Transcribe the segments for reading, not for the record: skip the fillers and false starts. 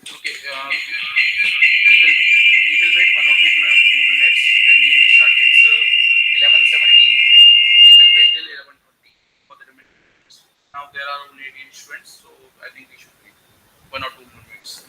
Okay, we will wait 1 or 2 minutes, then we will start. It's 11:17. We will wait till 11:20 for the remaining minutes. Now there are only 18 students, so I think we should wait 1 or 2 more minutes.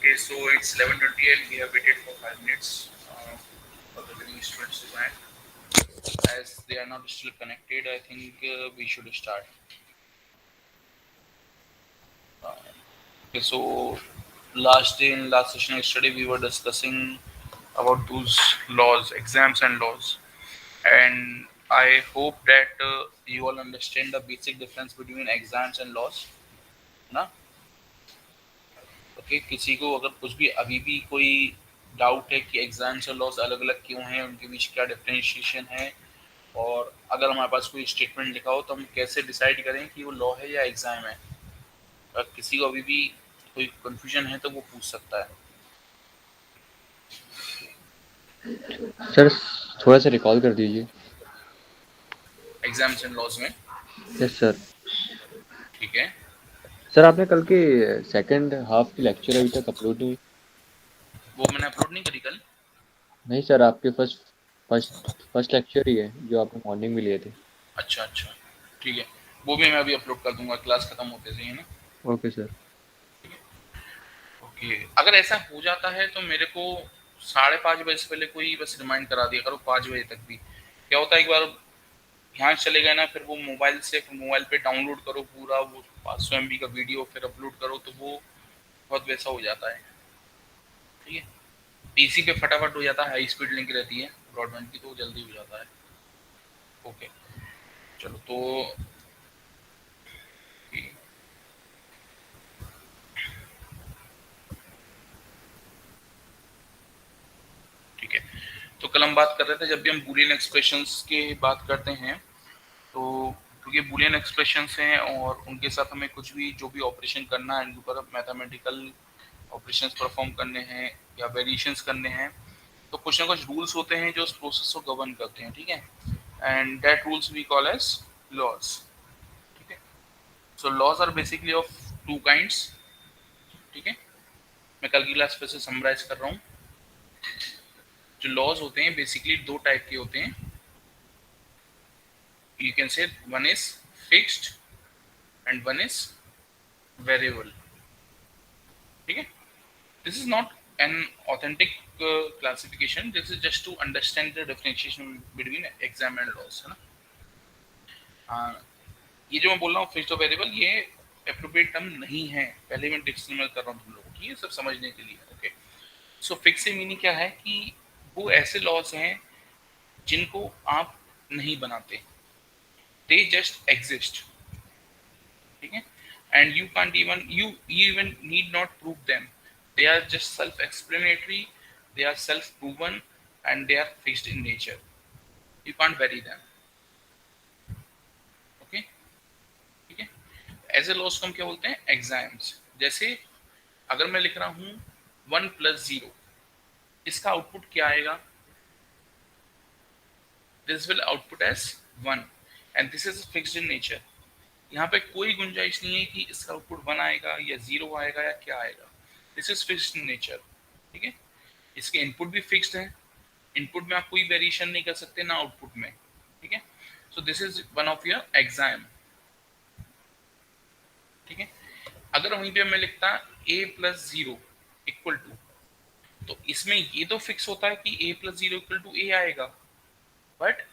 Okay, so it's 11:20 and we have waited for 5 minutes for the remaining students to join. As they are not still connected, I think we should start. Okay, so last day in last session yesterday we were discussing about those laws, exams and laws, and I hope that you all understand the basic difference between exams and laws, ना? Okay, किसी को अगर कुछ भी अभी भी कोई doubt है कि एग्जाम्स और लॉज अलग अलग क्यों हैं, उनके बीच क्या डिफरेंशिएशन है, और अगर हमारे पास कोई स्टेटमेंट लिखा हो तो हम कैसे डिसाइड करें कि वो लॉ है या एग्जाम है, अगर किसी को अभी भी कोई कंफ्यूजन है तो वो पूछ सकता है। सर, थोड़ा सा रिकॉल कर दीजिए। एग्जाम्स एंड लॉज में। Yes sir. ठीक है। सर, आपने कल के सेकंड हाफ की लेक्चर अभी तक अपलोड नहीं। वो मैंने अपलोड नहीं करी कल। नहीं सर, आपके फर्स्ट फर्स्ट लेक्चर ही है जो आपने मॉर्निंग में लिए थे। अच्छा अच्छा, ठीक है, वो भी मैं अभी अपलोड कर दूंगा क्लास खत्म होते से, है ना। Okay sir. ओके, अगर ऐसा हो जाता है तो मेरे को 5:30 बजे से पहले कोई बस रिमाइंड करा दिया करो, 5 बजे तक भी। क्या होता है, एक बार ध्यान चले गए ना, फिर वो मोबाइल पे डाउनलोड करो पूरा वो 500 MB का वीडियो, फिर अपलोड करो, तो वो बहुत वैसा हो जाता है। ठीक है, पीसी पे फटाफट हो जाता है, हाई स्पीड लिंक रहती है ब्रॉडबैंड की, तो वो जल्दी हो जाता है। ओके, चलो तो ठीक है। तो कल हम बात कर रहे थे, जब भी हम बूलियन एक्सप्रेशंस की बात करते हैं, तो क्योंकि बूलियन एक्सप्रेशंस हैं और उनके साथ हमें कुछ भी जो भी ऑपरेशन करना है, उनके ऊपर मैथमेटिकल ऑपरेशंस परफॉर्म करने हैं या वेरिएशंस करने हैं, तो कुछ ना कुछ रूल्स होते हैं जो उस प्रोसेस को गवर्न करते हैं। ठीक है, and that rules we call as laws. ठीक है, so laws are basically of two kinds. ठीक है, मैं कल की क्लास पे से समराइज कर रहा हूँ। जो लॉज होते हैं बेसिकली दो टाइप के होते हैं। You can say one is fixed and one is variable. ठीक है, this is not an authentic classification, this is just to understand the differentiation between exam and laws, है ना। हाँ, ये जो मैं बोल रहा हूँ फिक्स्ड वेरिएबल, ये एप्रोप्रिएट टर्म नहीं है, पहले मैं डिक्शनरी में कर रहा हूँ तुम लोगों को, ये सब समझने के लिए। ओके, सो फिक्स से मीनिंग क्या है कि वो ऐसे लॉज हैं जिनको आप नहीं बनाते, दे जस्ट एग्जिस्ट, ठीक है, and you can't even you even need not prove them, they are just self explanatory, they are self proven, and they are fixed in nature, you can't vary them। Okay, ठीक है, ऐसे loss को हम क्या बोलते हैं, exams. जैसे अगर मैं लिख रहा हूं 1+0, इसका आउटपुट क्या आएगा, this will output as 1, and this is fixed in nature. यहाँ पे कोई गुंजाइश नहीं है कि इसका आउटपुट 1 आएगा या 0 आएगा या क्या आएगा, this is fixed in nature, ठीक है। इसके इनपुट भी फिक्स्ड है, इनपुट में आप कोई वेरिएशन नहीं कर सकते ना आउटपुट में, ठीक है। So this is one of your exam, ठीक है। अगर वहीं पे मैं लिखता a+0 इक्वल टू, तो इसमें ये तो फिक्स होता है कि a+0 इक्वल टू a आएगा, बट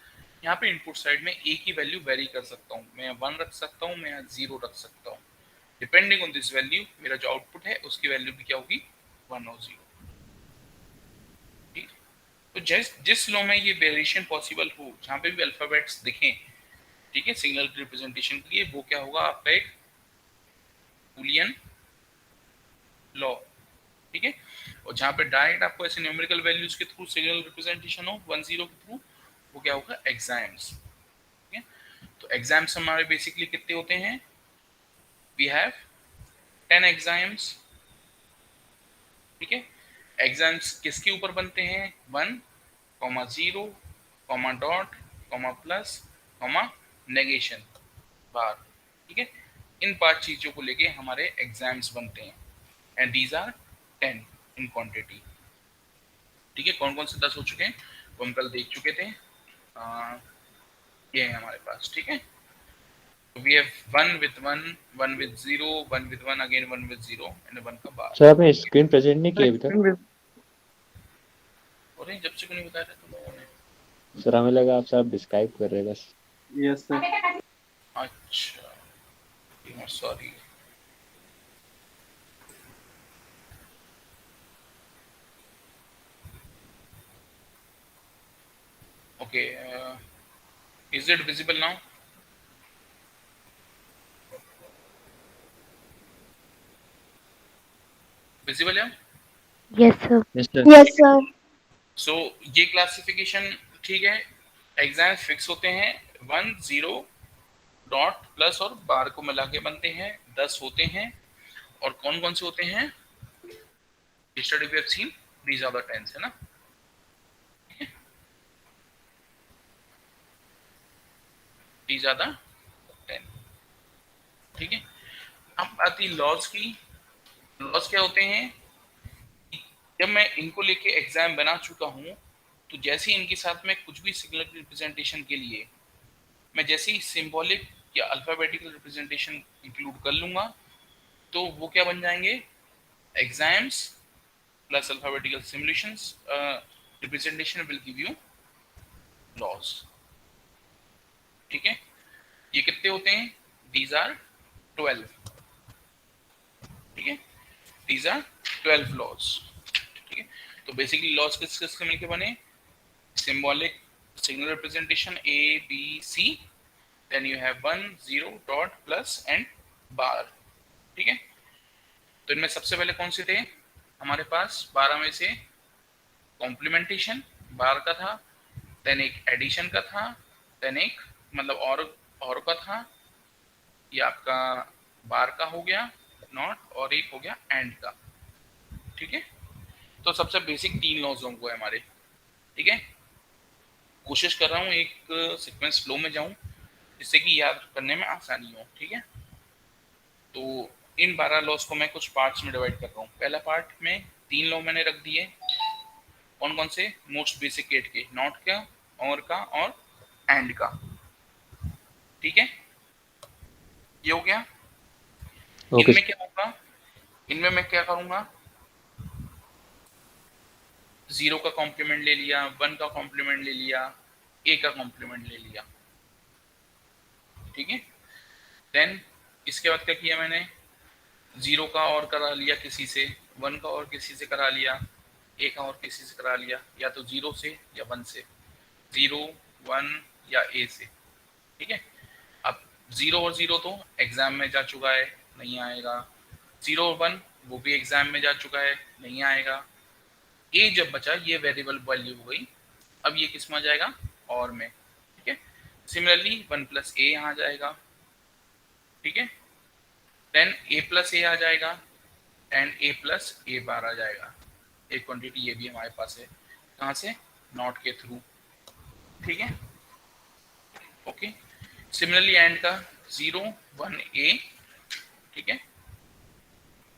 यहाँ पे इनपुट साइड में a की वैल्यू वेरी कर सकता हूँ, मैं 1 रख सकता हूँ, मैं 0 रख सकता हूँ, डिपेंडिंग ऑन दिस वैल्यू मेरा जो आउटपुट है उसकी वैल्यू भी क्या होगी, 1 और 0, ठीक। तो जिस लो में ये वेरिएशन पॉसिबल हो, जहाँ पे भी अल्फाबेट्स दिखें, ठीक है, सिग्नल रिप्रेजेंटेशन के लिए, वो क्या होगा, आपका एक बूलियन लॉ, ठीक है। और जहाँ पे डायरेक्ट आपको ऐसे न्यूमेरिकल वैल्यूज के थ्रू सिग्नल रिप्रेजेंटेशन हो 1-0 के थ्रू, वो क्या होगा, एग्जाम्स, ठीक है। तो एग्जाम्स हमारे बेसिकली कितने होते हैं, वी हैव 10 एग्जाम्स, ठीक है। एग्जाम्स किसके ऊपर बनते हैं, 1, 0, डॉट, प्लस, नेगेशन बार, ठीक है। इन 5 चीजों को लेके हमारे एग्जाम्स बनते हैं, and these are 10 in quantity, ठीक है। कौन कौन से 10 हो चुके हैं वो हम कल देख चुके थे, ये है हमारे पास, ठीक है। We have 1 with 1, 1 with 0, 1 with 1 again, 1 with 0 and 1 का बार। सर आपने स्क्रीन प्रेजेंट नहीं किया अभी तक? और जब से क्यों नहीं बताया था तुम लोगों ने? सर हमें लगा आप सब डिस्क्राइब कर रहे हैं बस। Yes sir. अच्छा, sorry. Okay, is it visible now? Visible है? Yes, sir. Yes sir. Yes, sir. So ये क्लासिफिकेशन, ठीक है। एग्जाम फिक्स होते हैं, 1-0 डॉट प्लस और बार को मिला के बनते हैं, 10 होते हैं। और कौन कौन से होते हैं, yesterday we have seen these are the 10s, है ना, these are the 10, ठीक है। अब आती लॉज की। लॉज क्या होते हैं, जब मैं इनको लेके एग्जाम बना चुका हूं, तो जैसे ही इनके साथ में कुछ भी सिग्नल रिप्रेजेंटेशन के लिए मैं जैसे ही सिंबॉलिक या अल्फाबेटिकल रिप्रेजेंटेशन इंक्लूड कर लूंगा, तो वो क्या बन जाएंगे, axioms plus alphabetical simulations representation will give you laws, ठीक है। ये कितने होते हैं, दीज आर 12, ठीक है, दीज आर 12 लॉज, ठीक है। तो बेसिकली लॉज किस किस के मिलके बने, symbolic signal representation A B C, then you have 1-0 dot plus and bar, ठीक है। तो इनमें सबसे पहले कौन से थे हमारे पास, 12 में से कॉम्प्लीमेंटेशन बार का था, देन एक एडिशन का था, देन एक मतलब और का था, ये आपका बार का हो गया नॉट, और एक हो गया एंड का, ठीक है। तो सबसे बेसिक 3 लॉज होंगे हमारे, ठीक है। कोशिश कर रहा हूँ एक सीक्वेंस फ्लो में जाऊं जिससे कि याद करने में आसानी हो, ठीक है। तो इन 12 लॉज को मैं कुछ पार्ट्स में डिवाइड कर रहा हूँ। पहला पार्ट में 3 लॉ मैंने रख दिए, कौन कौन से, मोस्ट बेसिक गेट के, नॉट का, और एंड का, ठीक है। ये हो गया। ओके इनमें क्या होगा, इनमें मैं क्या करूंगा, 0 का कॉम्प्लीमेंट ले लिया, 1 का कॉम्प्लीमेंट ले लिया, A का कॉम्प्लीमेंट ले लिया, ठीक है। देन इसके बाद क्या किया मैंने, 0 का और करा लिया किसी से, 1 का और किसी से करा लिया, ए का और किसी से करा लिया, या तो 0 से या 1 से, 0 1 या ए से, ठीक है। अब 0 और 0 तो एग्जाम में जा चुका है, नहीं आएगा। 0 और 1 वो भी एग्जाम में जा चुका है, नहीं आएगा। ए जब बचा, ये वेरिएबल वैल्यू हो गई, अब ये किस में आ जाएगा, और में, ठीक है। सिमिलरली 1 प्लस ए यहाँ जाएगा, ठीक है। देन ए प्लस ए आ जाएगा एंड ए प्लस ए बार आ जाएगा। एक क्वांटिटी ये भी हमारे पास है, कहाँ से, नॉट के थ्रू, ठीक है। ओके, सिमिलरली एंड का 0 1 ए, ठीक है,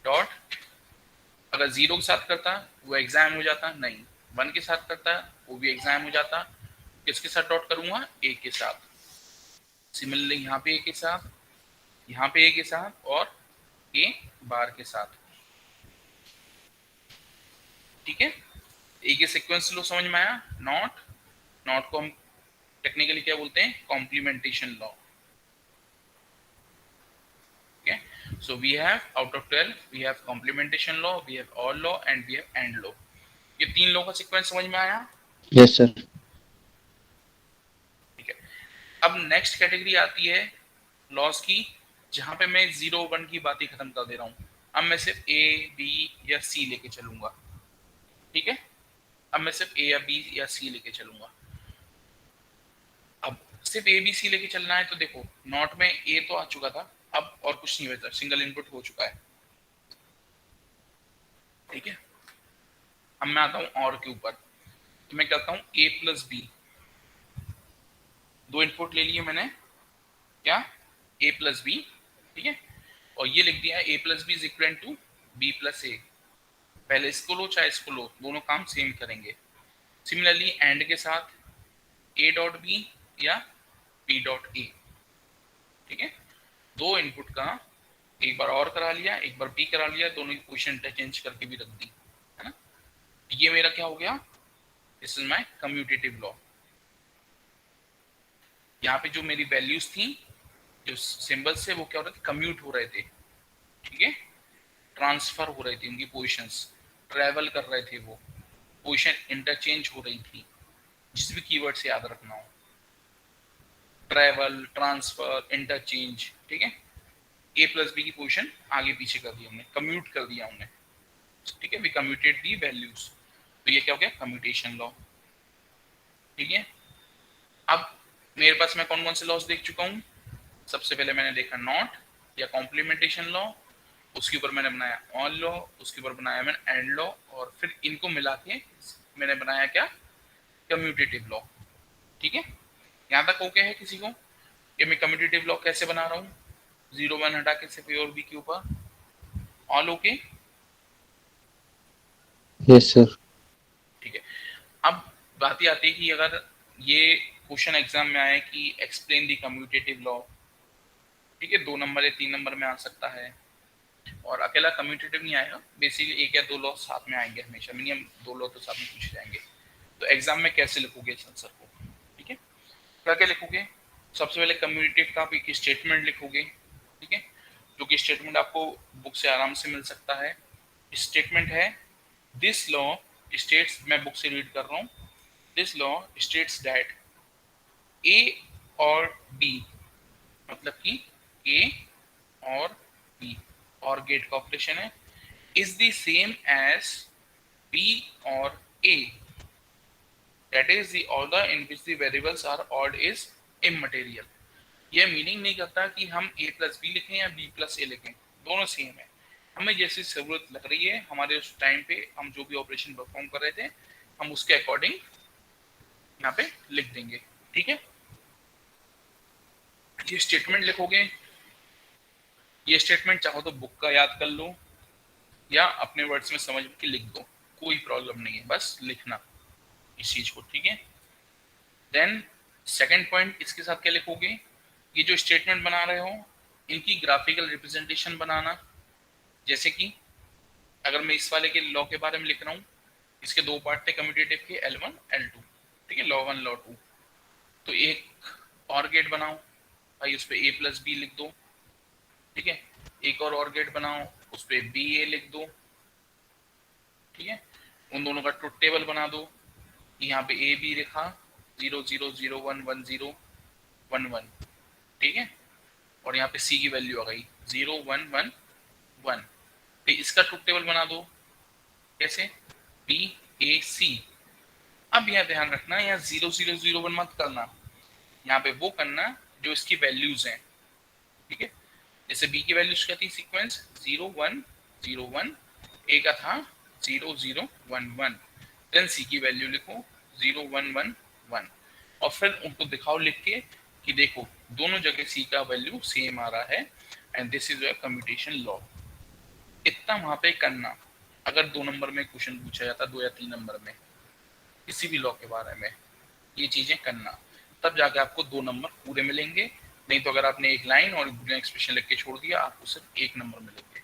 डॉट, अगर 0 के साथ करता वो एग्जाम हो जाता, नहीं, 1 के साथ करता वो भी एग्जाम हो जाता। किसके साथ डॉट करूंगा, ए के साथ। सिमिलरली यहाँ पे ए के साथ, यहाँ पे ए के साथ, और ए बार के साथ, ठीक है। ए के सीक्वेंस लो समझ में आया। नॉट, नॉट को हम टेक्निकली क्या बोलते हैं, complementation law. Okay, so we have out of 12 we have complementation law, we have OR law and we have AND law। ये 3 लॉ का सीक्वेंस समझ में आया। Yes sir. ठीक है, अब नेक्स्ट कैटेगरी आती है लॉस की, जहां पे मैं 0 1 की बात ही खत्म कर दे रहा हूं। अब मैं सिर्फ ए बी या सी लेके चलूंगा, ठीक है। अब मैं सिर्फ ए या बी या सी लेके चलूंगा। अब सिर्फ ए बी सी लेके चलना है तो देखो, नॉट में ए तो आ चुका था, अब और कुछ नहीं बचा, सिंगल इनपुट हो चुका है, ठीक है। अब मैं आता हूं और के ऊपर, तो मैं कहता हूं ए प्लस बी, 2 इनपुट ले लिए मैंने, क्या, ए प्लस बी, ठीक है। और ये लिख दिया A plus B is equal to B plus A. पहले इसको लो चाहे इसको लो, दोनों काम सेम करेंगे। सिमिलरली एंड के साथ ए डॉट बी या बी डॉट ए, ठीक है। 2 इनपुट का एक बार और करा लिया, एक बार बी करा लिया, दोनों की पोजीशन इंटरचेंज करके भी रख दी, है ना। ये मेरा क्या हो गया, this is my commutative law. यहाँ पे जो मेरी वैल्यूज थी, जो सिंबल्स थे, वो क्या हो रहे थे, कम्यूट हो रहे थे, ठीक है, ट्रांसफर हो रही थी, उनकी पोजीशंस ट्रेवल कर रहे थे, वो पोजीशन इंटरचेंज हो रही थी। जिस भी कीवर्ड से याद रखना हो, ट्रेवल, ट्रांसफर, इंटरचेंज, ठीक है। ए प्लस बी की पोजीशन आगे पीछे कर दी हमने, कम्यूट कर दिया हमने, ठीक है, वी कम्यूटेड दी वैल्यूज। तो ये क्या हो गया, कम्यूटेशन लॉ, ठीक है। अब मेरे पास मैं कौन कौन से लॉस देख चुका हूँ। सबसे पहले मैंने देखा नॉट या कॉम्प्लीमेंटेशन लॉ, उसके ऊपर मैंने बनाया ऑन लॉ, उसके ऊपर बनाया मैंने एंड लॉ, और फिर इनको मिला के मैंने बनाया क्या, कम्यूटेटिव लॉ, ठीक है। यहाँ तक ओके है किसी को कि मैं कम्यूटेटिव लॉ कैसे बना रहा हूँ, 0 1 हटा के सिर्फ ए और बी के ऊपर, ऑल ओके। Yes sir. ठीक है, अब बात ये आती है कि अगर ये क्वेश्चन एग्जाम में आए कि एक्सप्लेन द कम्यूटेटिव लॉ, ठीक है, 2 नंबर या 3 नंबर में आ सकता है, और अकेला कम्यूटेटिव नहीं आएगा, बेसिकली 1 या 2 लॉ साथ में आएंगे हमेशा, मिनिमम 2 लॉ तो साथ में पूछ जाएंगे। तो एग्जाम में कैसे लिखोगे इस आंसर को, ठीक है, क्या क्या लिखोगे। सबसे पहले कम्यूटेटिव का एक स्टेटमेंट लिखोगे, ठीक है, जो कि स्टेटमेंट आपको बुक से आराम से मिल सकता है। स्टेटमेंट है दिस लॉ स्टेट्स, मैं बुक से रीड कर रहा हूँ, दिस लॉ स्टेट्स दैट ए और बी, मतलब कि ए और बी, और गेट का ऑपरेशन है, is the same as B और A, that is the order in which the variables are odd is immaterial. यह मीनिंग नहीं करता कि हम ए प्लस बी लिखें या बी प्लस ए लिखें, दोनों सेम है। हमें जैसी जरूरत लग रही है हमारे उस टाइम पे, हम जो भी ऑपरेशन परफॉर्म कर रहे थे, हम उसके अकॉर्डिंग यहाँ पे लिख देंगे, ठीक है। ये स्टेटमेंट लिखोगे, ये स्टेटमेंट चाहो तो बुक का याद कर लो या अपने वर्ड्स में समझ के लिख दो, कोई प्रॉब्लम नहीं है, बस लिखना इस चीज को, ठीक है। देन सेकंड पॉइंट, इसके साथ क्या लिखोगे, ये जो स्टेटमेंट बना रहे हो इनकी ग्राफिकल रिप्रेजेंटेशन बनाना। जैसे कि अगर मैं इस वाले के लॉ के बारे में लिख रहा हूँ, इसके 2 पार्ट थे कम्यूटेटिव के, L1 L2, ठीक है, लॉ 1 लॉ 2। तो एक और गेट बनाओ, भाई उस पर ए प्लस बी लिख दो, ठीक है। एक और गेट बनाओ, उस पर बी ए लिख दो, ठीक है। उन दोनों का ट्रुथ टेबल बना दो, यहाँ पे ए बी लिखा 0 0 0 1 1 0 1 1, ठीक है। और यहाँ पे सी की वैल्यू आ गई 0 1 1 1। तो इसका ट्रुथ टेबल बना दो, कैसे, बी ए सी। अब यहाँ ध्यान रखना, यहाँ 0 0 0 1 मत करना, यहाँ पे वो करना जो इसकी वैल्यूज हैं, ठीक है। जैसे बी की वैल्यूज क्या थी, सीक्वेंस 0 1 0 1, ए का था 0 0 1 1, देन सी की वैल्यू लिखो 0 1 1 1, और फिर उनको दिखाओ लिख के कि देखो दोनों जगह सी का वैल्यू सेम आ रहा है, and this is your commutation law. इतना वहां पे करना। अगर 2 नंबर में क्वेश्चन पूछा जाता, 2 या 3 नंबर में किसी भी लॉ के बारे में, ये चीजें करना, तब जाके आपको 2 नंबर पूरे मिलेंगे। नहीं तो अगर आपने एक लाइन और बूलियन एक्सप्रेशन लिख के छोड़ दिया, आपको सिर्फ 1 नंबर मिलेंगे।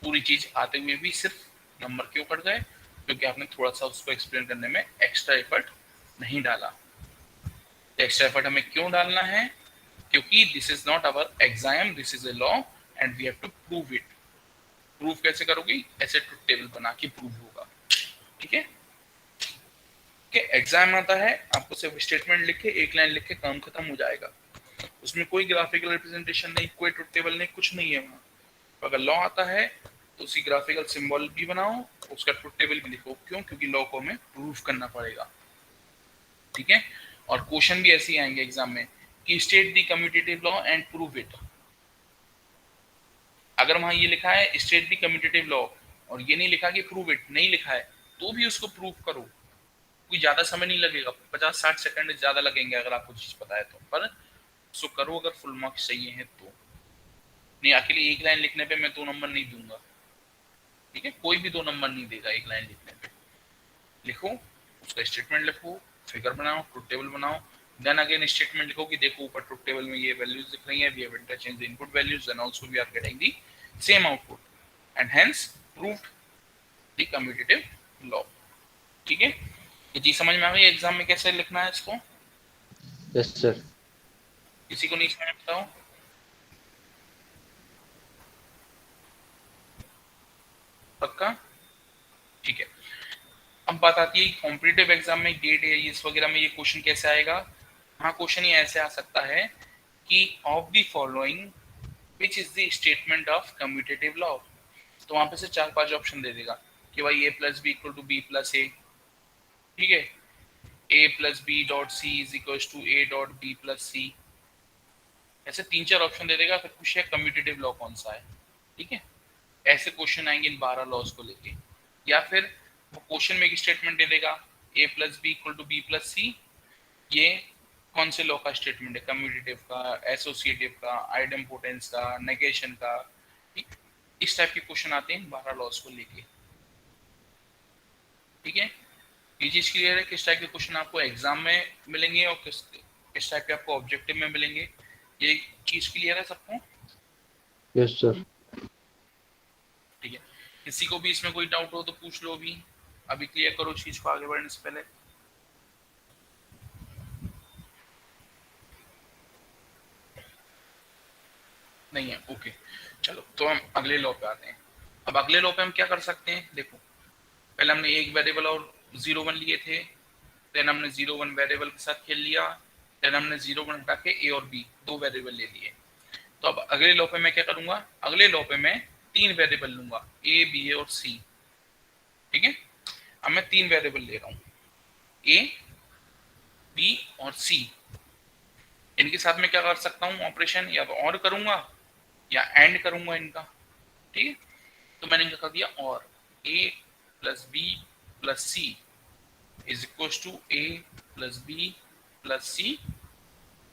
पूरी चीज आते हुए भी सिर्फ नंबर क्यों कट गए, क्योंकि आपने थोड़ा सा उसको एक्सप्लेन करने में एक्स्ट्रा एफर्ट नहीं डाला। एक्स्ट्रा एफर्ट हमें क्यों डालना है, क्योंकि this is not our axiom, this is a law and we have to prove it. Prove कैसे करोगी, ऐसे ट्रुथ टेबल बना के प्रूव होगा, ठीक है। कि एग्जाम आता है, आपको सिर्फ स्टेटमेंट लिख के एक लाइन लिख के काम खत्म हो जाएगा, उसमें कोई ग्राफिकल रिप्रेजेंटेशन नहीं, कोई ट्रुथ टेबल नहीं, कुछ नहीं है वहां। तो अगर लॉ आता है तो उसी ग्राफिकल सिंबल भी बनाओ, उसका ट्रुथ टेबल भी लिखो। क्यों, क्योंकि लॉ को हमें प्रूव करना पड़ेगा, ठीक है। और क्वेश्चन भी ऐसे ही आएंगे एग्जाम में कि state the commutative law and prove it. अगर वहां ये लिखा है स्टेट द कम्यूटेटिव लॉ और ये नहीं लिखा कि प्रूव इट, नहीं लिखा है, तो भी उसको प्रूव करो। कोई ज्यादा समय नहीं लगेगा, 50-60 सेकंड ज्यादा लगेंगे अगर आपको चीज पता है तो, पर उसको करो अगर फुल मार्क्स चाहिए हैं तो। नहीं, अकेले एक लाइन लिखने पे मैं 2 नंबर नहीं दूंगा, ठीक है। कोई भी 2 नंबर नहीं देगा एक लाइन लिखने पे। लिखो, उसका स्टेटमेंट लिखो, फिगर बनाओ, ट्रुथ टेबल बनाओ, देन अगेन स्टेटमेंट लिखो कि देखो ऊपर ट्रुथ टेबल में ये वैल्यूज दिख रही हैं, we have interchange the input values and also we are getting the same output and hence proved the commutative law, ठीक है। ये चीज समझ में आ गई एग्जाम में कैसे लिखना है इसको? Yes sir. किसी को नहीं समझ में बताओ? पक्का? ठीक है। अब बात आती है कॉम्पिटिटिव एग्जाम में गेट एरियस वगैरह में ये क्वेश्चन कैसे आएगा। हाँ, क्वेश्चन ये ऐसे आ सकता है कि of the following which is the statement of commutative law. तो वहां पे से 4-5 ऑप्शन दे देगा कि भाई A plus B equal to B plus A, ठीक है। A plus B dot C is equal to A dot B plus C. ऐसे 3-4 ऑप्शन दे देगा, फिर पूछेगा कम्यूटेटिव लॉ कौन सा है, ठीक है। ऐसे क्वेश्चन आएंगे इन 12 लॉज को लेके। या फिर वो क्वेश्चन में एक स्टेटमेंट दे देगा A plus B equal to B plus C, ये कौन से लॉ का स्टेटमेंट है, कम्यूटेटिव का, एसोसिएटिव का, आइडेम्पोटेंस का, नेगेशन का, ठीक। इस टाइप के क्वेश्चन आते हैं 12 लॉज को लेके, ठीक है। ये चीज क्लियर है किस टाइप के क्वेश्चन आपको एग्जाम में मिलेंगे और किस टाइप के आपको ऑब्जेक्टिव में मिलेंगे, ये चीज क्लियर है सबको? Yes sir. ठीक है। किसी को भी इसमें कोई डाउट हो तो पूछ लो, अभी क्लियर करो चीज को आगे बढ़ने से पहले। नहीं है, ओके। चलो तो हम अगले लॉ पे आते हैं। अब अगले लॉ पे हम क्या कर सकते हैं, देखो पहले हमने एक वेरिएबल और 0 1 लिए थे, देन हमने 0 1 वेरिएबल के साथ खेल लिया, देन हमने 0 1 हटा के ए और बी 2 वेरिएबल ले लिए। तो अब अगले लॉ पे मैं क्या करूंगा, अगले लॉ पे मैं 3 वेरिएबल लूंगा, ए बी और सी, ठीक है। अब मैं 3 वेरिएबल ले रहा हूँ, ए बी और सी। इनके साथ में क्या कर सकता हूँ ऑपरेशन, या तो और करूंगा या एंड करूंगा इनका, ठीक है। तो मैंने क्या कर दिया, और A plus B plus C is equal to A plus B plus C,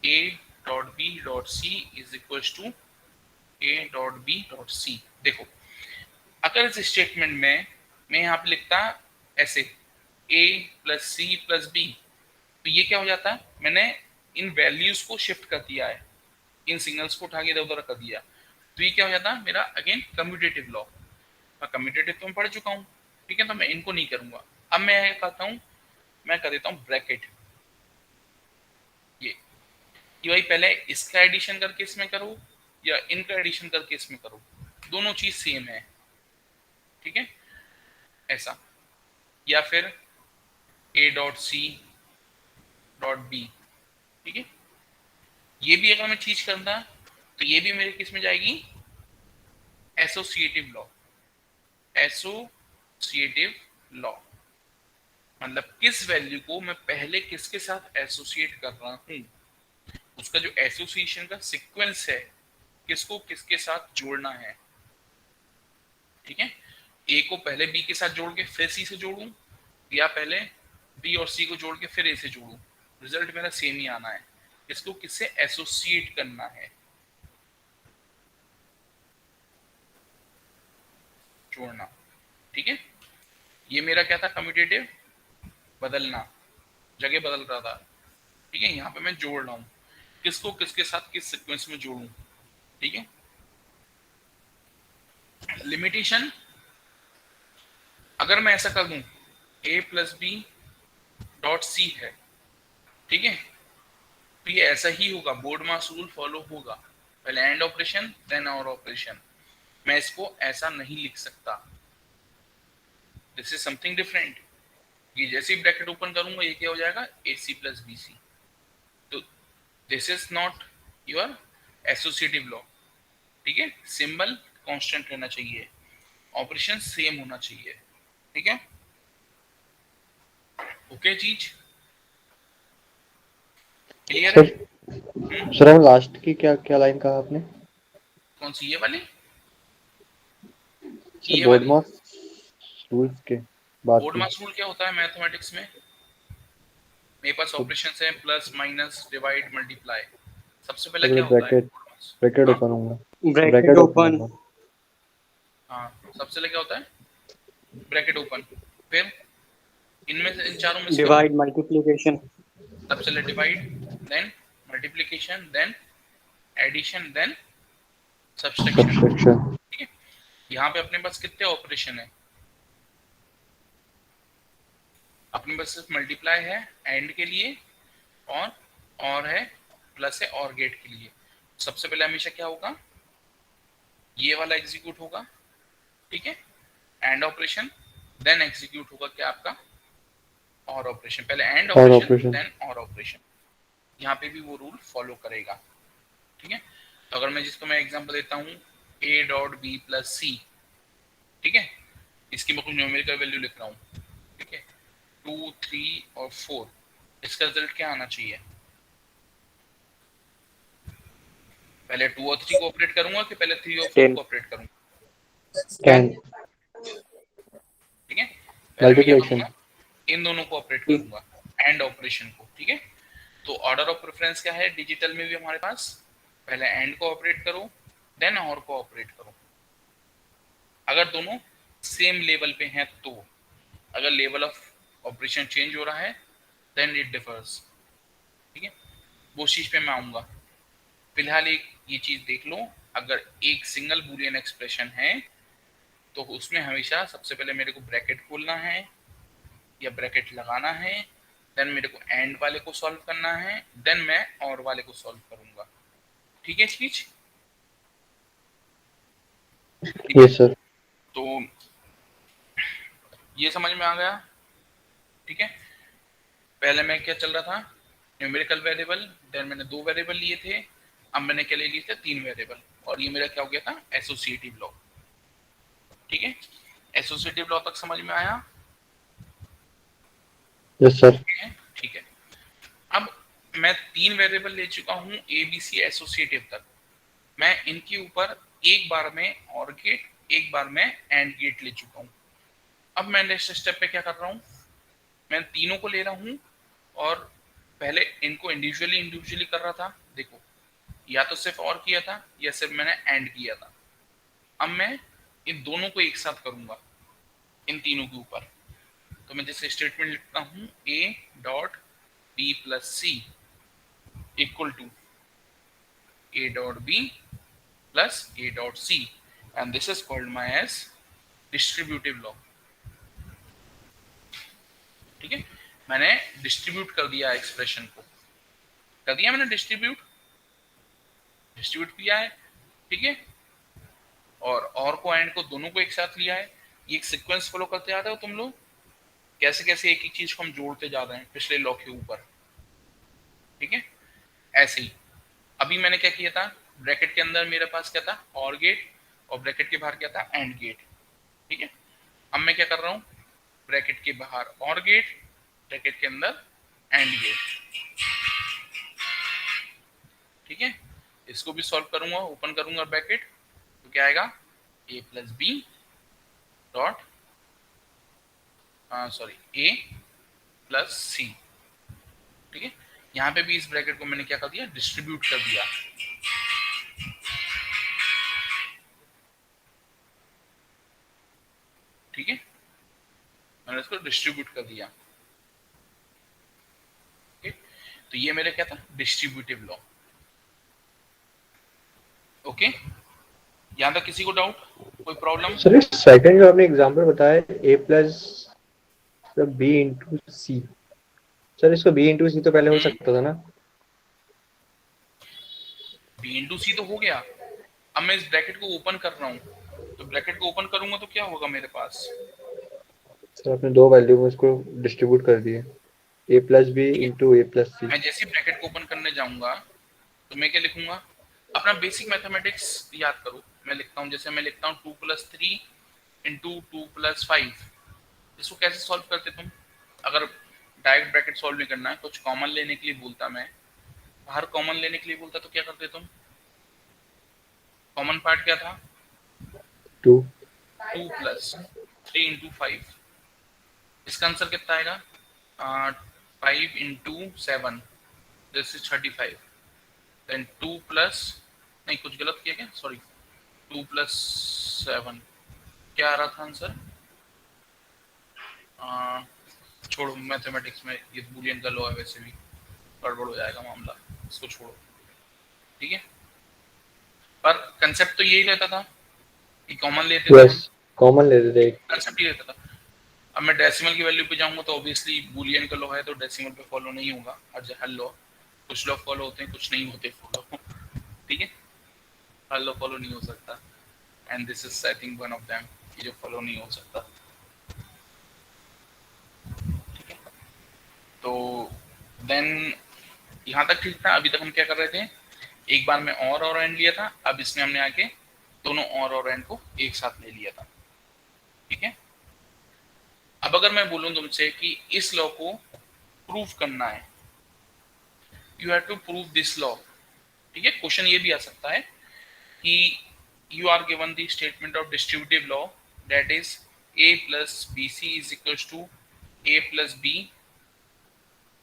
A dot B dot C is equal to A dot B dot C. देखो अगर इस स्टेटमेंट में मैं यहाँ पे लिखता ऐसे ए प्लस सी प्लस बी, तो ये क्या हो जाता है, मैंने इन वैल्यूज को शिफ्ट कर दिया है, इन सिग्नल्स को उठा के इधर उधर कर दिया। तो ये क्या हो जाता है मेरा अगेन कम्यूटेटिव लॉ। मैं कम्यूटेटिव तो मैं पढ़ चुका हूँ, ठीक है, तो मैं इनको नहीं करूंगा। अब मैं करता हूँ, मैं कर देता हूँ ब्रैकेट, ये कि भाई पहले इसका एडिशन करके इसमें करो या इनका एडिशन करके इसमें करो, दोनों चीज सेम है, ठीक है, ऐसा। या फिर A dot C dot B, ठीक है, ये भी अगर मैं चीज करता तो ये भी मेरे किस में जाएगी, एसोसिएटिव लॉ। एसोसिएटिव लॉ मतलब किस वैल्यू को मैं पहले किसके साथ एसोसिएट कर रहा हूं, उसका जो एसोसिएशन का सीक्वेंस है, किसको किसके साथ जोड़ना है, ठीक है। ए को पहले बी के साथ जोड़ के फिर सी से जोड़ूं, या पहले बी और सी को जोड़ के फिर ए से जोड़ूं, रिजल्ट मेरा सेम ही आना है। इसको किससे एसोसिएट करना है, जोड़ना, ठीक है। ये मेरा क्या था, कम्यूटेटिव, बदलना, जगह बदल रहा था, ठीक है। यहाँ पे मैं जोड़ रहा हूँ, किसको किसके साथ किस सीक्वेंस में जोड़ूं, ठीक है। लिमिटेशन, अगर मैं ऐसा कर दूं a plus B dot C है, ठीक है, तो ये ऐसा ही होगा, बोर्ड मास रूल फॉलो होगा, पहले एंड ऑपरेशन देन और ऑपरेशन। मैं इसको ऐसा नहीं लिख सकता, दिस इज समथिंग डिफरेंट। ये जैसे ही ब्रैकेट ओपन करूंगा ये क्या हो जाएगा, ए सी प्लस बी सी। तो this is not your associative law, ठीक है। सिंबल कांस्टेंट रहना चाहिए, ऑपरेशन सेम होना चाहिए, ठीक है। ओके चीज क्लियर है। सर सर हम लास्ट की क्या क्या लाइन कहा आपने? कौन सी, ये वाली, सर ये बोर्ड वाली। मास रूल्स के बात बोर्ड की। मास रूल क्या होता है मैथमेटिक्स में, मेरे पास तो ऑपरेशन है प्लस माइनस डिवाइड मल्टीप्लाई, सबसे पहले पहले क्या होता है ब्रैकेट बोर्ड मास। ब्रैकेट हाँ ओपन होगा। ब्रैकेट ब्रैकेट ओपन ओपन, होगा। हाँ, सबसे पहले क्या होता है, ब्रैकेट ओपन, फिर इनमें से इन चारों में से क्या डिवाइड होगा, मल्टीप्लिकेशन, सबसे पहले divide, then multiplication, then addition, then subtraction, subtraction. ठीक है। यहाँ पे अपने पास कितने ऑपरेशन है, अपने पास सिर्फ मल्टीप्लाई है एंड के लिए, और है प्लस है और गेट के लिए। सबसे पहले हमेशा क्या होगा, ये वाला एग्जीक्यूट होगा, ठीक है, एंड ऑपरेशन, देन एग्जीक्यूट होगा क्या आपका, और ऑपरेशन, पहले एंड और ऑपरेशन ऑपरेशन। देन और ऑपरेशन। यहाँ पे भी वो रूल फॉलो करेगा, ठीक है। तो अगर मैं जिसको मैं एग्जांपल देता हूँ a dot B plus C, ठीक है, इसकी मैं कुछ न्यूमेरिकल वैल्यू लिख रहा हूँ, ठीक है, 2 3 और 4, इसका रिजल्ट क्या आना चाहिए, पहले 2 और 3 को ऑपरेट करूंगा कि पहले 3 और 4 10 को ऑपरेट करूंगा, 10 ठीक है। पहले मैं क्या मल्टीप्लिकेशन। करूंगा, इन दोनों को ऑपरेट करूंगा, एंड ऑपरेशन को, ठीक है। तो ऑर्डर ऑफ प्रेफरेंस क्या है डिजिटल में भी हमारे पास, पहले एंड को ऑपरेट करो, देन और को ऑपरेट करो, अगर दोनों सेम लेवल पे हैं तो। अगर लेवल ऑफ ऑपरेशन चेंज हो रहा है देन इट डिफर्स, ठीक है। वो चीज पे मैं आऊंगा, फिलहाल एक ये चीज देख लो, अगर एक सिंगल बूलियन एक्सप्रेशन है तो उसमें हमेशा सबसे पहले मेरे को ब्रैकेट खोलना है या ब्रैकेट लगाना है, देन मेरे को एंड वाले को सॉल्व करना है, देन मैं और वाले को सॉल्व करूंगा, ठीक है चीज, ठीक है। Yes sir. तो ये समझ में आ गया, ठीक है। पहले मैं क्या चल रहा था, न्यूमेरिकल वेरिएबल, देन मैंने 2 वेरिएबल लिए थे, अब मैंने क्या ले लिए थे, 3 वेरिएबल, और ये मेरा क्या हो गया था, एसोसिएटिव लॉ, ठीक है। एसोसिएटिव लॉ तक समझ में आया, यस सर। ठीक है। अब मैं 3 वेरिएबल ले चुका हूँ ए बी सी एसोसिएटिव तक, मैं इनके ऊपर एक बार में और गेट एक बार में एंड गेट ले चुका हूँ। अब मैं नेक्स्ट स्टेप पे क्या कर रहा हूँ, मैं तीनों को ले रहा हूँ, और पहले इनको इंडिविजुअली इंडिविजुअली कर रहा था, देखो या तो सिर्फ और किया था या सिर्फ मैंने एंड किया था। अब मैं इन दोनों को एक साथ करूंगा इन तीनों के ऊपर, तो मैं जैसे स्टेटमेंट लिखता हूँ A dot B plus C equal to A dot B plus A dot C, and this is called my as distributive law, ठीक है। मैंने डिस्ट्रीब्यूट कर दिया एक्सप्रेशन को, कर दिया मैंने डिस्ट्रीब्यूट, डिस्ट्रीब्यूट किया है, ठीक है, और को एंड को दोनों को एक साथ लिया है। ये एक सीक्वेंस फॉलो करते आ रहे हो तुम लोग, कैसे कैसे एक एक चीज को हम जोड़ते जा रहे हैं पिछले लॉ के ऊपर, ठीक है। ऐसे ही अभी मैंने क्या किया था, ब्रैकेट के अंदर मेरे पास क्या था, और गेट, और ब्रैकेट के बाहर क्या था, एंड गेट, ठीक है। अब मैं क्या कर रहा हूँ, ब्रैकेट के बाहर और गेट, ब्रैकेट के अंदर एंड गेट, ठीक है। इसको भी सॉल्व करूंगा, ओपन करूंगा ब्रैकेट, तो क्या आएगा, ए प्लस बी डॉट सॉरी ए प्लस सी, ठीक है। यहाँ पे भी इस ब्रैकेट को मैंने क्या कर दिया, डिस्ट्रीब्यूट कर दिया, ठीक है, मैंने इसको डिस्ट्रीब्यूट कर दिया, ठीक है। तो ये मेरे क्या था, डिस्ट्रीब्यूटिव लॉ, ओके। यहाँ तक किसी को डाउट, कोई प्रॉब्लम? सर सेकंड जो आपने एग्जांपल बताया ए प्लस बी इंटू सी, सर इसको बी इंटू सी तो पहले हो सकता था ना? बी इंटू सी तो हो गया। अब मैं इस ब्रैकेट को ओपन कर रहा हूँ, तो ब्रैकेट को ओपन करूंगा तो क्या होगा मेरे पास, सर आपने दो वैल्यू में इसको डिस्ट्रीब्यूट कर दिए, ए प्लस बी ठीक है। इंटू ए प्लस सी। मैं जैसे ब्रैकेट को ओपन करने जाऊंगा तो मैं क्या लिखूंगा, अपना बेसिक मैथमेटिक्स याद करो, मैं लिखता हूँ, जैसे मैं लिखता हूँ 2+3 इंटू 2+5, इसको कैसे सॉल्व करते तुम, अगर डायरेक्ट ब्रैकेट सॉल्व नहीं करना है, कुछ कॉमन लेने के लिए बोलता, मैं बाहर कॉमन लेने के लिए बोलता, तो क्या करते तुम, कॉमन पार्ट क्या था, 2 2+3 इंटू 5, इसका आंसर कितना आएगा, 5 into 7, this is 35, then 2 plus, नहीं कुछ गलत किया क्या, सॉरी, 2+7 क्या आ रहा था आंसर, छोड़ो, मैथमेटिक्स में ये बुलियन का लॉ है, वैसे भी गड़बड़ हो जाएगा मामला, इसको छोड़ो, ठीक है। पर कंसेप्ट तो यही रहता था कि कॉमन लेते थे हम, यस, कॉमन लेते थे। कंसेप्ट ये रहता था। अब मैं डेसिमल की वैल्यू पे जाऊंगा तो ऑब्वियसली बुलियन का लॉ है, तो डेसिमल पे फॉलो नहीं होगा, हर लॉ, कुछ लॉ फॉलो होते हैं, कुछ नहीं होते फॉलो, ठीक है, हर लॉ फॉलो नहीं हो सकता, and this is I think one of them कि जो फॉलो नहीं हो सकता, ठीक है। तो देन यहाँ तक ठीक था, अभी तक हम क्या कर रहे थे, एक बार में और एंड लिया था, अब इसमें हमने आके दोनों और एंड को एक साथ ले लिया था, ठीक है। अब अगर मैं बोलूं तुमसे कि इस लॉ को प्रूव करना है, you have to prove this law, ठीक है। क्वेश्चन ये भी आ सकता है कि you are given the statement of distributive law that is a plus bc is equals to a plus b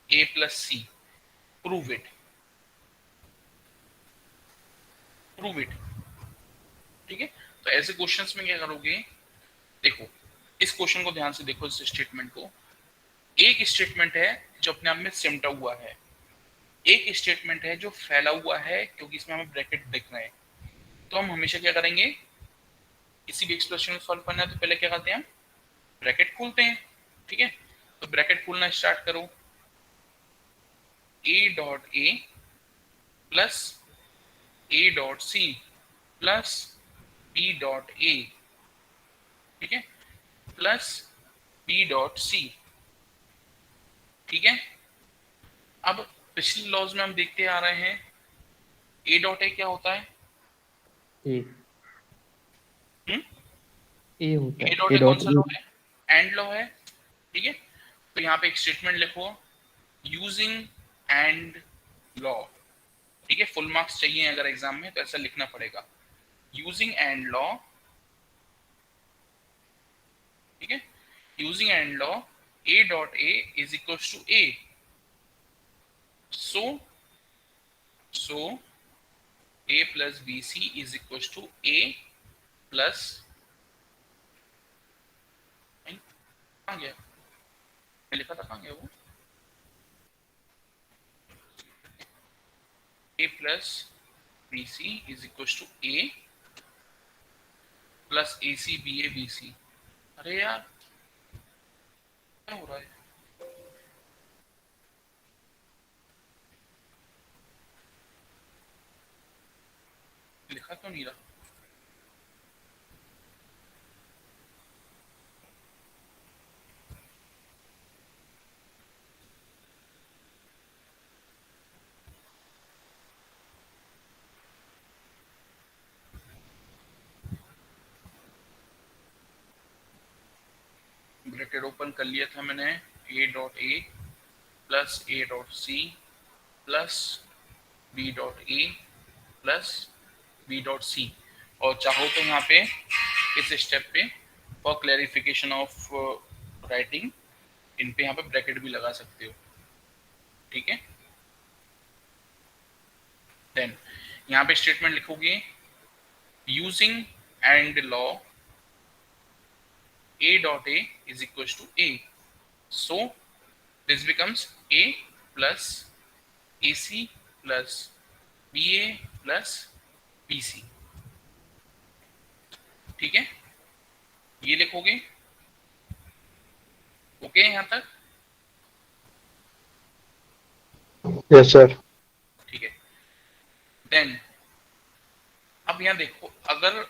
a plus c, prove it, prove it, ठीक है। तो ऐसे क्वेश्चंस में क्या करोगे, देखो इस क्वेश्चन को ध्यान से देखो, इस स्टेटमेंट को, एक स्टेटमेंट है जो अपने आप में सिमटा हुआ है, एक स्टेटमेंट है जो फैला हुआ है, क्योंकि इसमें हमें ब्रैकेट दिख रहे हैं। तो हम हमेशा क्या करेंगे, किसी भी एक्सप्रेशन को सॉल्व करना है तो पहले क्या करते हैं, ब्रैकेट खोलते हैं, ठीक है। तो ब्रैकेट खोलना स्टार्ट करो, a dot A plus a dot C plus b dot A, ठीक है, प्लस b डॉट सी, ठीक है। अब पिछले लॉज में हम देखते आ रहे हैं a डॉट ए क्या होता है, ए ए होता ए है, डॉट ए ए कौन डॉट सा लॉ है, एंड लॉ है, ठीक है। तो यहाँ पे एक स्टेटमेंट लिखो, यूजिंग एंड लॉ, ठीक है, फुल मार्क्स चाहिए अगर एग्जाम में तो ऐसा लिखना पड़ेगा, यूजिंग एंड लॉ, ठीक है, using and law a dot A is equal to a, so a plus bc is equals to a plus, कहाँ गया, मैं लिखा था कहाँ गया वो, a plus bc is equals to a plus ac ba bc, अरे यार क्या हो रहा है, लिखा क्यों नहीं रहा? ब्रैकेट ओपन कर लिया था मैंने, a dot A plus a dot C plus b dot A plus b dot C, और चाहो तो यहाँ पे इस स्टेप पे for clarification of writing in पे यहाँ पे ब्रैकेट भी लगा सकते हो, ठीक है। देन यहाँ पे स्टेटमेंट लिखोगे using and law a dot a is equals to a, so this becomes a plus ac plus ba plus bc, ठीक है, ये लिखोगे। ओके यहाँ तक? Yes sir. ठीक है। देन अब यहाँ देखो, अगर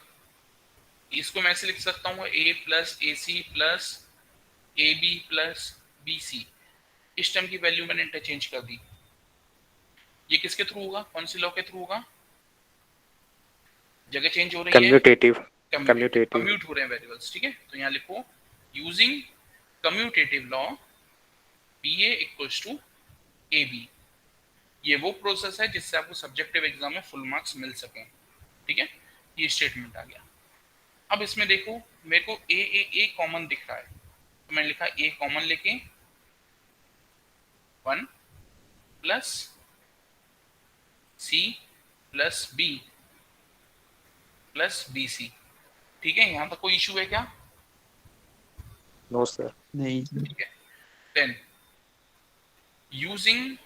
इसको मैं ऐसे लिख सकता हूँ a plus A C plus A B plus B C, इस टर्म की वैल्यू मैंने इंटरचेंज कर दी। ये किसके थ्रू होगा, कौन सी लॉ के थ्रू होगा? जगह चेंज हो रही है, कम्यूट हो रहे हैं वेरिएबल्स, ठीक है। तो यहाँ लिखो using commutative law B A equals to A B. ये वो प्रोसेस है जिससे आपको सब्जेक्टिव एग्जाम में फुल मार्क्स मिल सके, ठीक है। ये स्टेटमेंट आ गया। अब इसमें देखो मेरे को ए कॉमन दिख रहा है, तो मैंने लिखा ए कॉमन लेके 1 plus C plus B plus B C, ठीक है। यहाँ तक कोई इशू है क्या? No sir. नहीं। ठीक है। देन यूजिंग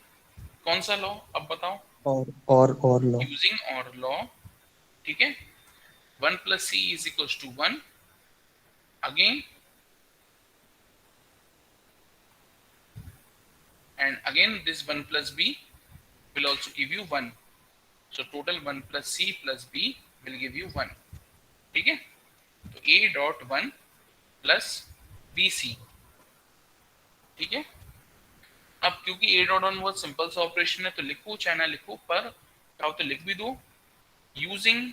कौन सा लॉ, अब बताओ? और लॉ। यूजिंग और लॉ, ठीक है। 1 plus C is equals to 1, again and again this 1 plus b will also give you 1, so total 1 plus c plus b will give you 1, ठीक है। तो a dot 1 plus B C, ठीक है। अब क्योंकि a डॉट 1 बहुत simple सा operation है, तो लिखो चाहे ना लिखो, पर चाहो तो लिख भी दो। Using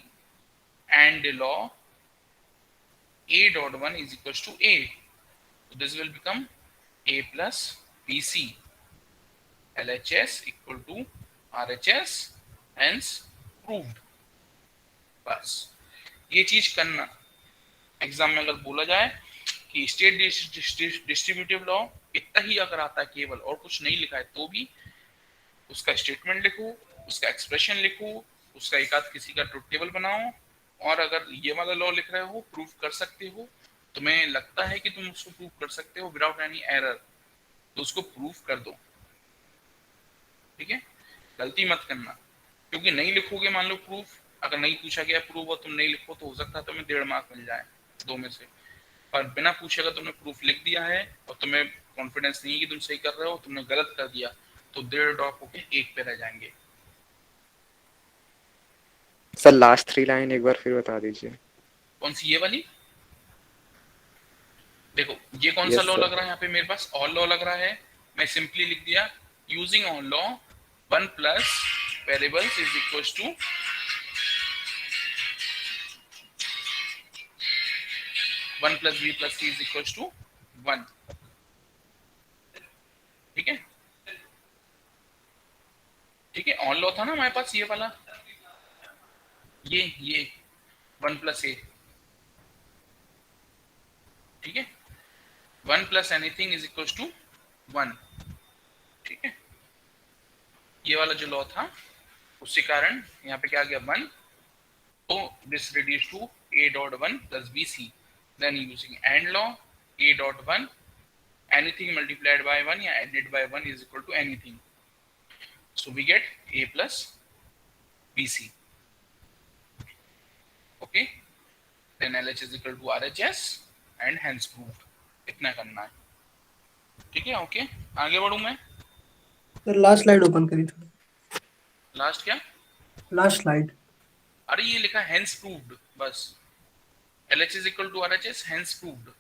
and law a dot 1 is equals to a, so this will become a plus bc, LHS equal to RHS, hence proved। बस ये चीज करना, एग्जाम में अगर बोला जाए कि स्टेट डिस्ट्रीब्यूटिव लॉ इतना ही अगर आता है केवल और कुछ नहीं लिखा है, तो भी उसका स्टेटमेंट लिखो, उसका एक्सप्रेशन लिखो, उसका एक आध किसी का ट्रुथ टेबल बनाओ, और अगर ये वाला लॉ लिख रहे हो, प्रूव कर सकते हो, तुम्हें लगता है कि तुम उसको प्रूव कर सकते हो विदाउट एनी एरर, तो उसको प्रूव कर दो, ठीक है। गलती मत करना, क्योंकि नहीं लिखोगे, मान लो प्रूफ अगर नहीं पूछा गया प्रूफ और तुम नहीं लिखो, तो हो सकता है तुम्हें 1.5 मार्क मिल जाए 2 में से, पर बिना पूछे अगर तुमने प्रूफ लिख दिया है और तुम्हें कॉन्फिडेंस नहीं है कि तुम सही कर रहे हो, तुमने गलत कर दिया, तो 1.5 ड्रॉप होके 1 पे रह जाएंगे। सर लास्ट 3 लाइन एक बार फिर बता दीजिए। कौन सी, ये वाली? देखो ये कौन सा लॉ लग रहा है यहाँ पे मेरे पास, ऑल लॉ लग रहा है। मैं सिंपली लिख दिया using all law 1 plus variables is equals to 1 plus B plus C is equals to 1, ठीक है। ठीक है, ऑल लॉ था ना हमारे पास ये वाला, ये 1 प्लस ए, ठीक है। 1 plus anything is equals to 1, ठीक है। ये वाला जो लॉ था उसके कारण यहाँ पे क्या आ गया 1, तो this reduce to a dot 1 plus B C, then using and law a dot 1 anything multiplied by 1 या added by 1 is equal to anything, so we get a plus bc, okay, then LH is equal to RHS and hence proved। इतना करना है, ठीक है। Okay आगे बढ़ूं मैं। Sir last slide open करी थी। लास्ट क्या? Last slide. अरे ये लिखा हेंस प्रूव्ड, बस LHS is equal to RHS hence proved.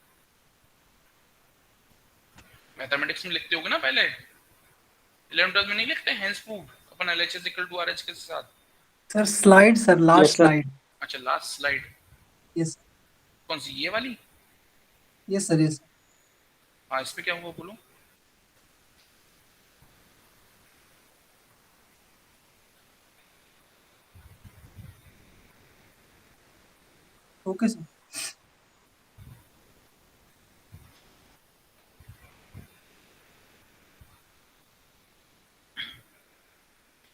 Mathematics में लिखते होगे ना पहले, 11th 12th में नहीं लिखते हेंस प्रूव्ड अपन LHS इक्वल टू RH के साथ। Sir slide, sir last Yes, sir. Slide. अच्छा लास्ट स्लाइड यस कौन सी, ये वाली? Yes sir yes. हाँ इस पे क्या हुआ बोलो। Okay sir.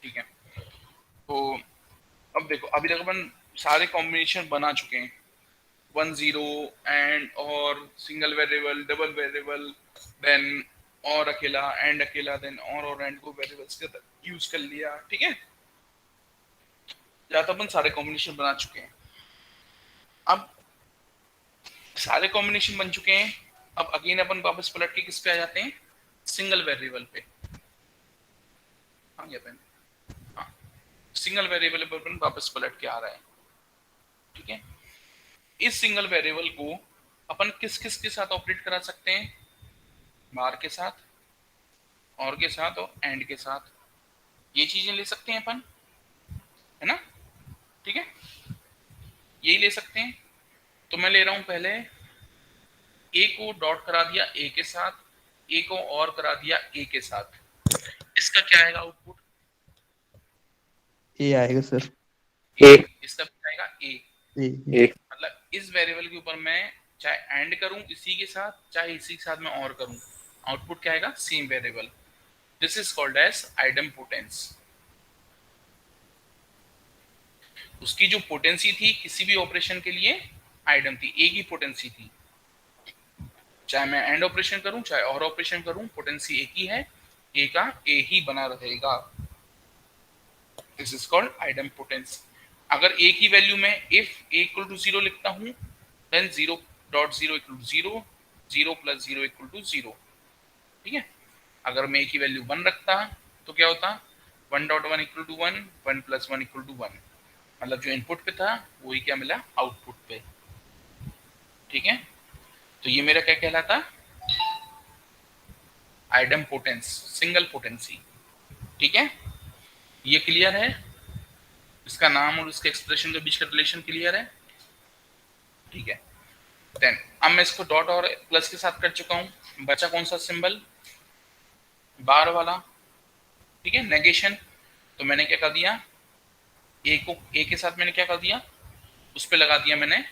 ठीक है, तो अब देखो अभी तक अपन सारे कॉम्बिनेशन बना चुके हैं, 1 0 एंड और single variable, double variable, then और अकेला, एंड अकेला, देन और एंड को वेरिएबल्स के यूज कर लिया। ठीक है, या तो अपन सारे कॉम्बिनेशन बना चुके हैं। अब सारे कॉम्बिनेशन बन चुके हैं, अब अगेन अपन वापस पलट के किस पे आ जाते हैं, सिंगल वेरिएबल पे। हाँ ये पेन, हाँ सिंगल वेरिएबल पर अपन वापस पलट के आ रहा है। ठीक है, इस सिंगल वेरिएबल को अपन किस किस के साथ ऑपरेट करा सकते हैं, बार के साथ, और के साथ, और एंड के साथ, ये चीजें ले सकते हैं अपन, है ना। ठीक है, यही ले सकते हैं। तो मैं ले रहा हूं पहले ए को डॉट करा दिया ए के साथ, ए को और करा दिया ए के साथ, इसका क्या आएगा आउटपुट, ए आएगा सर। ए, इसका क्या आएगा ए। ए मतलब इस वेरिएबल के ऊपर मैं चाहे एंड करूं इसी के साथ, चाहे इसी के साथ मैं और करूं, आउटपुट क्या आएगा, same variable. This is called as idempotence. उसकी जो पोटेंसी थी किसी भी ऑपरेशन के लिए आइडम थी, ए की पोटेंसी थी, चाहे मैं एंड ऑपरेशन करूं चाहे और ऑपरेशन करूं, पोटेंसी एक ही है, ए का ए ही बना रहेगा। This is called idempotence. अगर ए की वैल्यू में इफ ए इक्वल टू 0 लिखता हूं, then 0.0 equal to 0, 0 plus 0 equal to 0। ठीक है, अगर मैं ए की वैल्यू 1 रखता तो क्या होता, 1.1 equal to 1, 1 plus 1 equal to 1, मतलब जो इनपुट पे था वही क्या मिला आउटपुट पे। ठीक है, तो ये मेरा क्या कहलाता, आइडम्पोटेंस, सिंगल पोटेंसी। ठीक है, ये क्लियर है, इसका नाम और इसके एक्सप्रेशन के बीच का रिलेशन क्लियर है। ठीक है, देन अब मैं इसको डॉट और प्लस के साथ कर चुका हूं, बचा कौन सा सिंबल, बार वाला। ठीक है, नेगेशन। तो मैंने क्या कर दिया, ए को ए के साथ मैंने क्या कर दिया, उस पर लगा दिया मैंने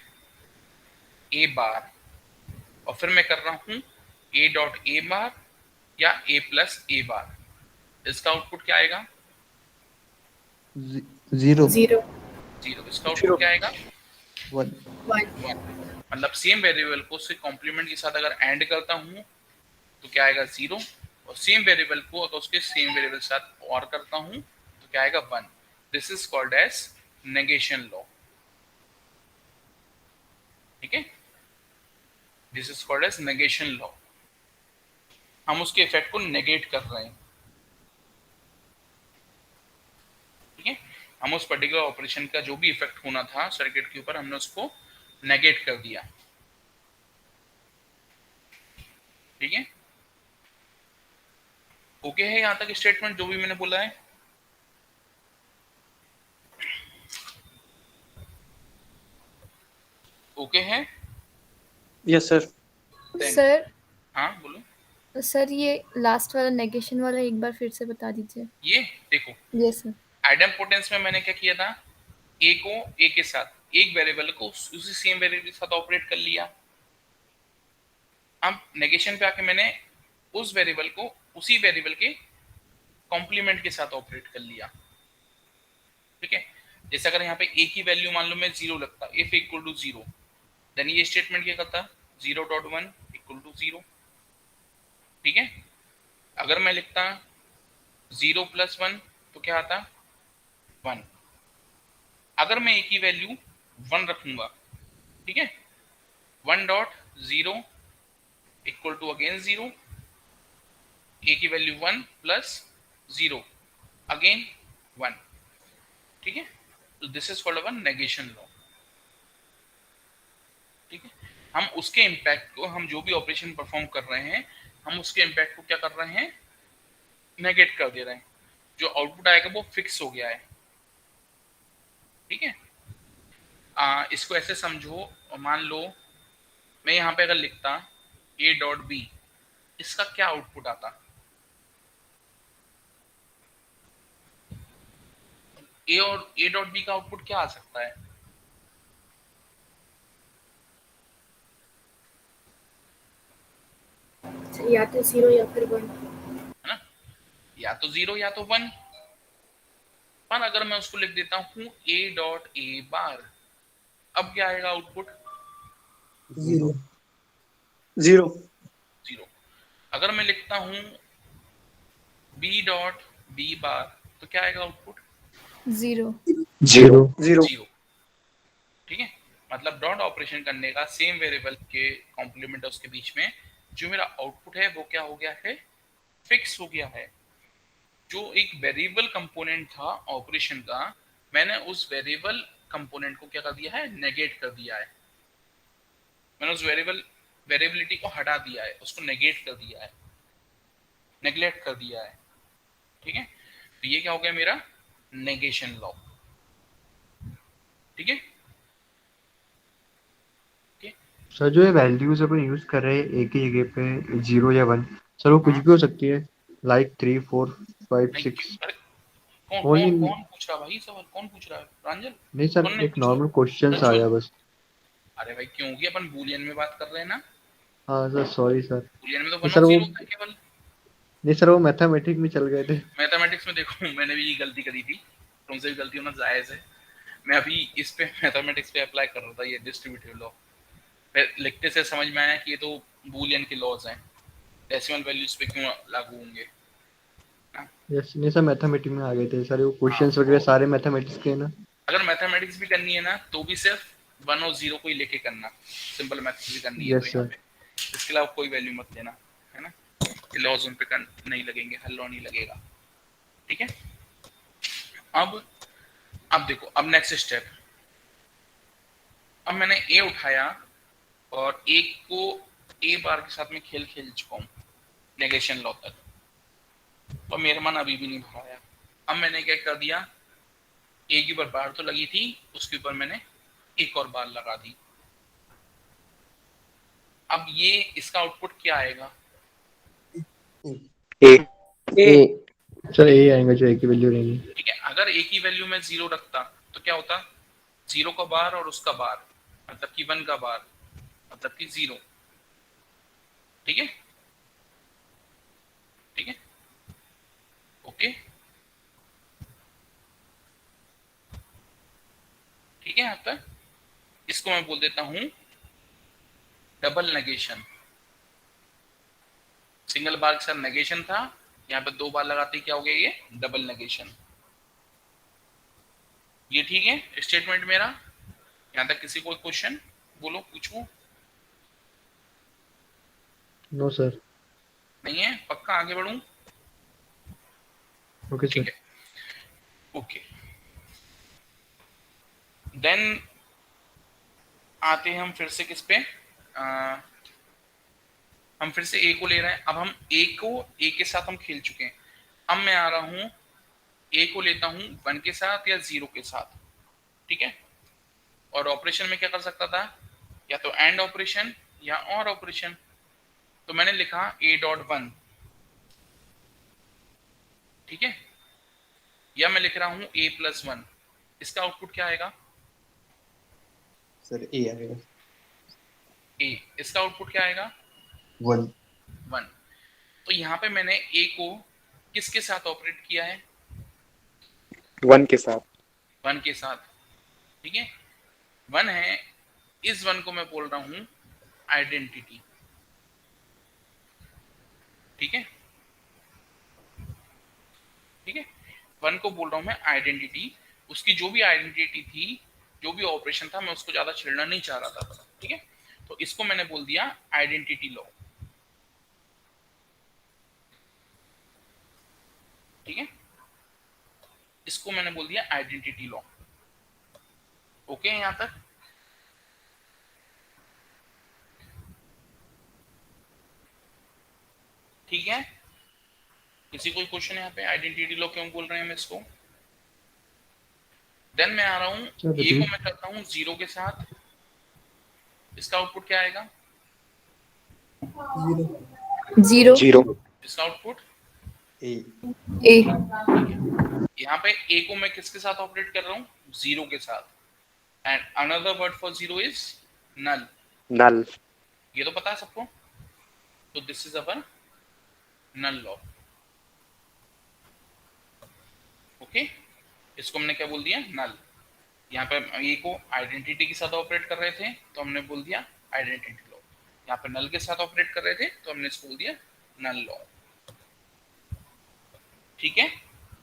ए बार, और फिर मैं कर रहा हूं ए डॉट ए बार या ए प्लस ए बार। इसका आउटपुट क्या आएगा, जीरो जीरो जीरो। इसका आउटपुट क्या आएगा, वन। वन। मतलब सेम वेरिएबल को उसके कॉम्प्लीमेंट के साथ अगर एंड करता हूं तो क्या आएगा 0, और सेम वेरिएबल को अगर उसके सेम वेरिएबल के साथ और करता हूं तो क्या आएगा 1। This is called as negation law. ठीक है, this is called as negation law. हम उसके इफेक्ट को नेगेट कर रहे हैं। ठीक है, हम उस पर्टिकुलर ऑपरेशन का जो भी इफेक्ट होना था सर्किट के ऊपर, हमने उसको नेगेट कर दिया। ठीक है, ओके है यहां तक स्टेटमेंट जो भी मैंने बोला है। ओके है, यस सर। Then- सर हाँ बोलो। सर ये लास्ट वाला नेगेशन वाला एक बार फिर से बता दीजिए। ये देखो, यस सर। आइडम्पोटेंस में मैंने क्या किया था, ए को ए के साथ, एक वेरिएबल को उसी सेम वेरिएबल के साथ ऑपरेट कर लिया। अब नेगेशन पे आके मैंने उस वेरिएबल को उसी वेरिएबल के कॉम्प्लीमेंट के साथ ऑपरेट कर लिया। ठीक है, जैसे अगर यहाँ पे ए की वैल्यू मान लो मैं 0 लगता, इफ इक्वल टू 0, देन ये स्टेटमेंट क्या करता, 0.1 इक्वल टू 0। ठीक है, अगर मैं लिखता 0 प्लस 1 तो क्या आता 1। अगर मैं ए की वैल्यू 1 रखूंगा, ठीक है, 1.0 इक्वल टू अगेन 0, ए की वैल्यू 1 प्लस 0 अगेन 1। ठीक है, this is called a negation law. ठीक है, हम उसके इम्पैक्ट को, हम जो भी ऑपरेशन परफॉर्म कर रहे हैं, हम उसके इम्पैक्ट को क्या कर रहे हैं, नेगेट कर दे रहे हैं। जो आउटपुट आएगा वो फिक्स हो गया है। ठीक है, इसको ऐसे समझो, मान लो मैं यहाँ पे अगर लिखता ए डॉट बी, इसका क्या आउटपुट आता? ए और ए डॉट बी का आउटपुट क्या आ सकता है? या तो 0 या फिर 1। है ना, या तो 0 या तो 1। पर अगर मैं उसको लिख देता हूं ए डॉट ए बार, अब क्या आएगा आउटपुट? 0 0 0। अगर मैं लिखता हूं बी डॉट बी बार, तो क्या आएगा आउटपुट? 0। 0 0 0। ठीक है, मतलब डॉट ऑपरेशन करने का सेम वेरिएबल के कॉम्प्लीमेंट उसके बीच में जो मेरा आउटपुट है वो क्या हो गया है, फिक्स हो गया है। जो एक वेरिएबल कंपोनेंट था ऑपरेशन का, मैंने उस वेरिएबल कंपोनेंट को क्या कर दिया है, नेगेट कर दिया है। मैंने उस वेरिएबिलिटी को हटा दिया है, उसको नेगेट कर दिया है, नेग्लेक्ट कर दिया है। ठीक है, तो ये क्या हो गया मेरा नेगेशन लॉ। ठीक है, सर जो ये वैल्यूज अपन यूज कर रहे हैं एक ही जगह पे 0 या 1, सर वो कुछ हाँ। भी हो सकती है, लाइक 3 4 5 नहीं, 6 अरे कौन ओनली। कौन कौन पूछ रहा भाई सवाल, कौन पूछ रहा है प्रांजल? नहीं सर, कौन ने एक पूछा? नॉर्मल क्वेश्चन आया प्रज्वल? बस। अरे भाई क्यों, कि अपन बूलियन में बात कर रहे हैं ना, हाँ सर, सॉरी सर। बूलियन में तो नहीं वन सर और वो जीरो होता है केवल। नहीं सर वो मैथमेटिक्स में चल गए थे। मैथमेटिक्स में देखो मैंने भी ये गलती करी थी, तुमसे भी गलती होना जायज है। मैं अभी इस पे मैथमेटिक्स पे अप्लाई कर रहा था, ये डिस्ट्रीब्यूटिव लॉ। फिर लिखते से समझ में आया कि ये तो बूलियन के लॉज हैं, डेसिमल वैल्यूज पे क्यों लागू होंगे ना? यस, नहीं सर मैथमेटिक्स में आ गए थे सर, वो हाँ, क्वेश्चंस वगैरह सारे मैथमेटिक्स के हैं ना। अगर मैथमेटिक्स भी करनी है ना तो भी सिर्फ 1 और 0 को ही लेके करना, सिंपल मैथ्स भी करनी है तो यस यहाँ सर। पे इसके अलावा कोई वैल्यू मत लेना, है ना? लॉज उन पे नहीं लगेंगे, हल लॉ नहीं लगेगा। ठीक है, अब देखो, अब नेक्स्ट स्टेप। अब मैंने ए उठाया और एक को ए बार के साथ में खेल खेल चुका हूँ नेगेशन लॉ तक, तो मेरा मन अभी भी नहीं भराया। अब मैंने क्या कर दिया, ए की बार तो लगी थी, उसके ऊपर मैंने एक और बार लगा दी। अब ये इसका आउटपुट क्या आएगा? ए ए सर ए आएंगे जो ए की वैल्यू रहेंगी। ठीक है, अगर ए की वैल्यू में 0 रखता तो क्या होता, 0 का बार और उसका बार, मतलब कि 1 का बार, मतलब कि 0। ठीक है, ठीक है, ओके, ठीक है। यहाँ तक इसको मैं बोल देता हूं डबल नेगेशन। सिंगल बार के साथ नेगेशन था, यहाँ पे 2 बार लगाते क्या हो गया, ये डबल नेगेशन। ये ठीक है स्टेटमेंट मेरा? यहाँ तक किसी को क्वेश्चन बोलो, पूछो। No sir. नहीं है, पक्का आगे बढ़ूं? ओके ठीक सर। है, ओके। देन आते हैं हम फिर से किस पे, हम फिर से ए को ले रहे हैं। अब हम ए को, ए के साथ हम खेल चुके हैं, अब मैं आ रहा हूं ए को लेता हूं 1 के साथ या 0 के साथ। ठीक है, और ऑपरेशन में क्या कर सकता था, या तो एंड ऑपरेशन या और ऑपरेशन। तो मैंने लिखा ए डॉट 1, ठीक है, या मैं लिख रहा हूं ए प्लस 1। इसका आउटपुट क्या आएगा? सर ए आएगा। ए। इसका आउटपुट क्या आएगा? 1 1। तो यहाँ पे मैंने ए को किसके साथ ऑपरेट किया है? 1 के साथ। 1 के साथ, ठीक है, 1 है। इस 1 को मैं बोल रहा हूं आइडेंटिटी। ठीक है, ठीक है, 1 को बोल रहा हूं मैं आइडेंटिटी। उसकी जो भी आइडेंटिटी थी, जो भी ऑपरेशन था, मैं उसको ज्यादा छेड़ना नहीं चाह रहा था। ठीक है, तो इसको मैंने बोल दिया आइडेंटिटी लॉ। ठीक है, इसको मैंने बोल दिया आइडेंटिटी लॉ। ओके है यहाँ तक? ठीक है, किसी कोई क्वेश्चन यहाँ पे? आइडेंटिटी लॉ क्यों बोल रहे हैं हम इसको? देन मैं आ रहा हूँ सर ए को रिपीट। मैं करता हूँ 0 के साथ, इसका आउटपुट क्या आएगा? 0 0 इसका आउटपुट A A यहाँ पे ए को मैं किसके साथ ऑपरेट कर रहा हूँ? 0 के साथ। And another word for 0 is null. null ये तो पता है सबको, तो this is our null law. Okay, इसको हमने क्या बोल दिया? नल। यहाँ पे ए को आइडेंटिटी के साथ ऑपरेट कर रहे थे तो हमने बोल दिया आइडेंटिटी लॉ। यहाँ पे नल के साथ ऑपरेट कर रहे थे तो हमने इसको बोल दिया नल लॉ। ठीक है,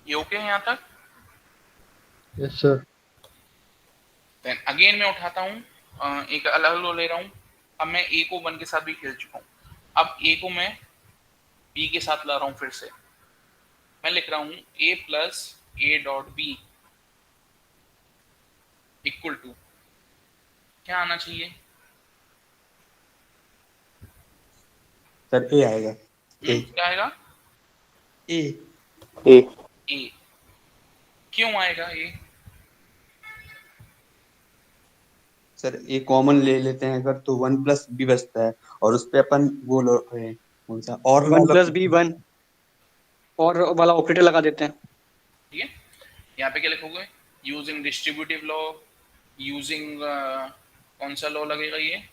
ये ओके है यहाँ तक? Yes sir. देन अगेन मैं उठाता हूँ एक अलग लॉ ले रहा हूँ। अब मैं ए को 1 के साथ भी खेल चुका हूँ, अब ए को मैं बी के साथ ला रहा हूँ। फिर से मैं लिख रहा हूँ A plus A dot B equal to क्या आना चाहिए? सर A आएगा। A क्या आएगा? A a ए। क्यों आएगा ए? सर A कॉमन ले लेते हैं अगर तो 1 प्लस बी बचता है और उस पे अपन वो कौन सा और 1+b 1 और वाला ऑपरेटर लगा देते हैं। ठीक है, यहाँ पे क्या लिखोगे? यूजिंग डिस्ट्रीब्यूटिव लॉ, यूजिंग कौन सा लॉ लगेगा ये?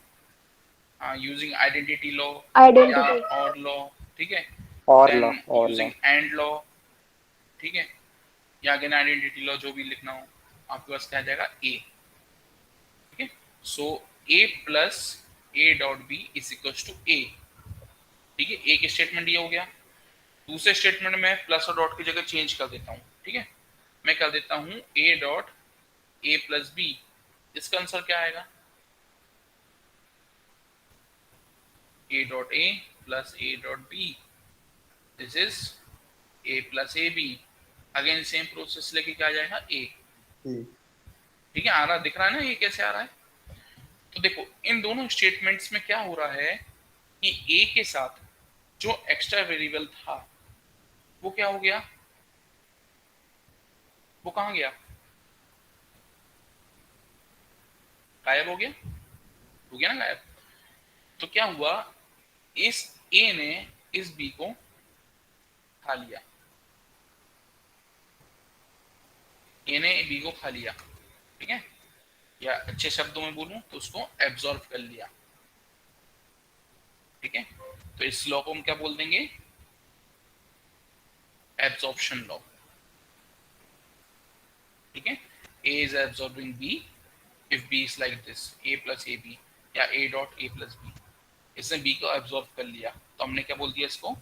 यूजिंग आइडेंटिटी लॉ या और लॉ। ठीक है, or then law or law using and law. ठीक है, या अगेन आइडेंटिटी लॉ, जो भी लिखना हो आपके पास क्या आ जाएगा? ए। ठीक है, so A plus A dot B is equal to A. ठीक है, एक स्टेटमेंट ये हो गया। दूसरे स्टेटमेंट में प्लस और डॉट की जगह चेंज कर देता हूँ। ठीक है, मैं कर देता हूँ A dot A plus B. इसका आंसर क्या आएगा? A dot A plus A dot B, this is A plus A B. Again same process लेके क्या आ जाएगा? ए। A ठीक है, आ रहा, दिख रहा है ना ये कैसे आ रहा है? तो देखो इन दोनों स्टेटमेंट्स में क्या हो रहा है कि ए के साथ जो एक्स्ट्रा वेरिएबल था वो क्या हो गया? वो कहाँ गया? गायब हो गया। हो गया ना गायब। तो क्या हुआ? इस ए ने इस बी को खा लिया, ए ने बी को खा लिया। ठीक है, या अच्छे शब्दों में बोलूं तो उसको एब्जॉर्ब कर लिया। ठीक है, तो इस लॉ को हम क्या बोल देंगे? Absorption law. ठीक है, A is absorbing B if B is like this, A plus A B या A dot A plus B. इसने बी को एब्जॉर्ब कर लिया तो हमने क्या बोल दिया इसको?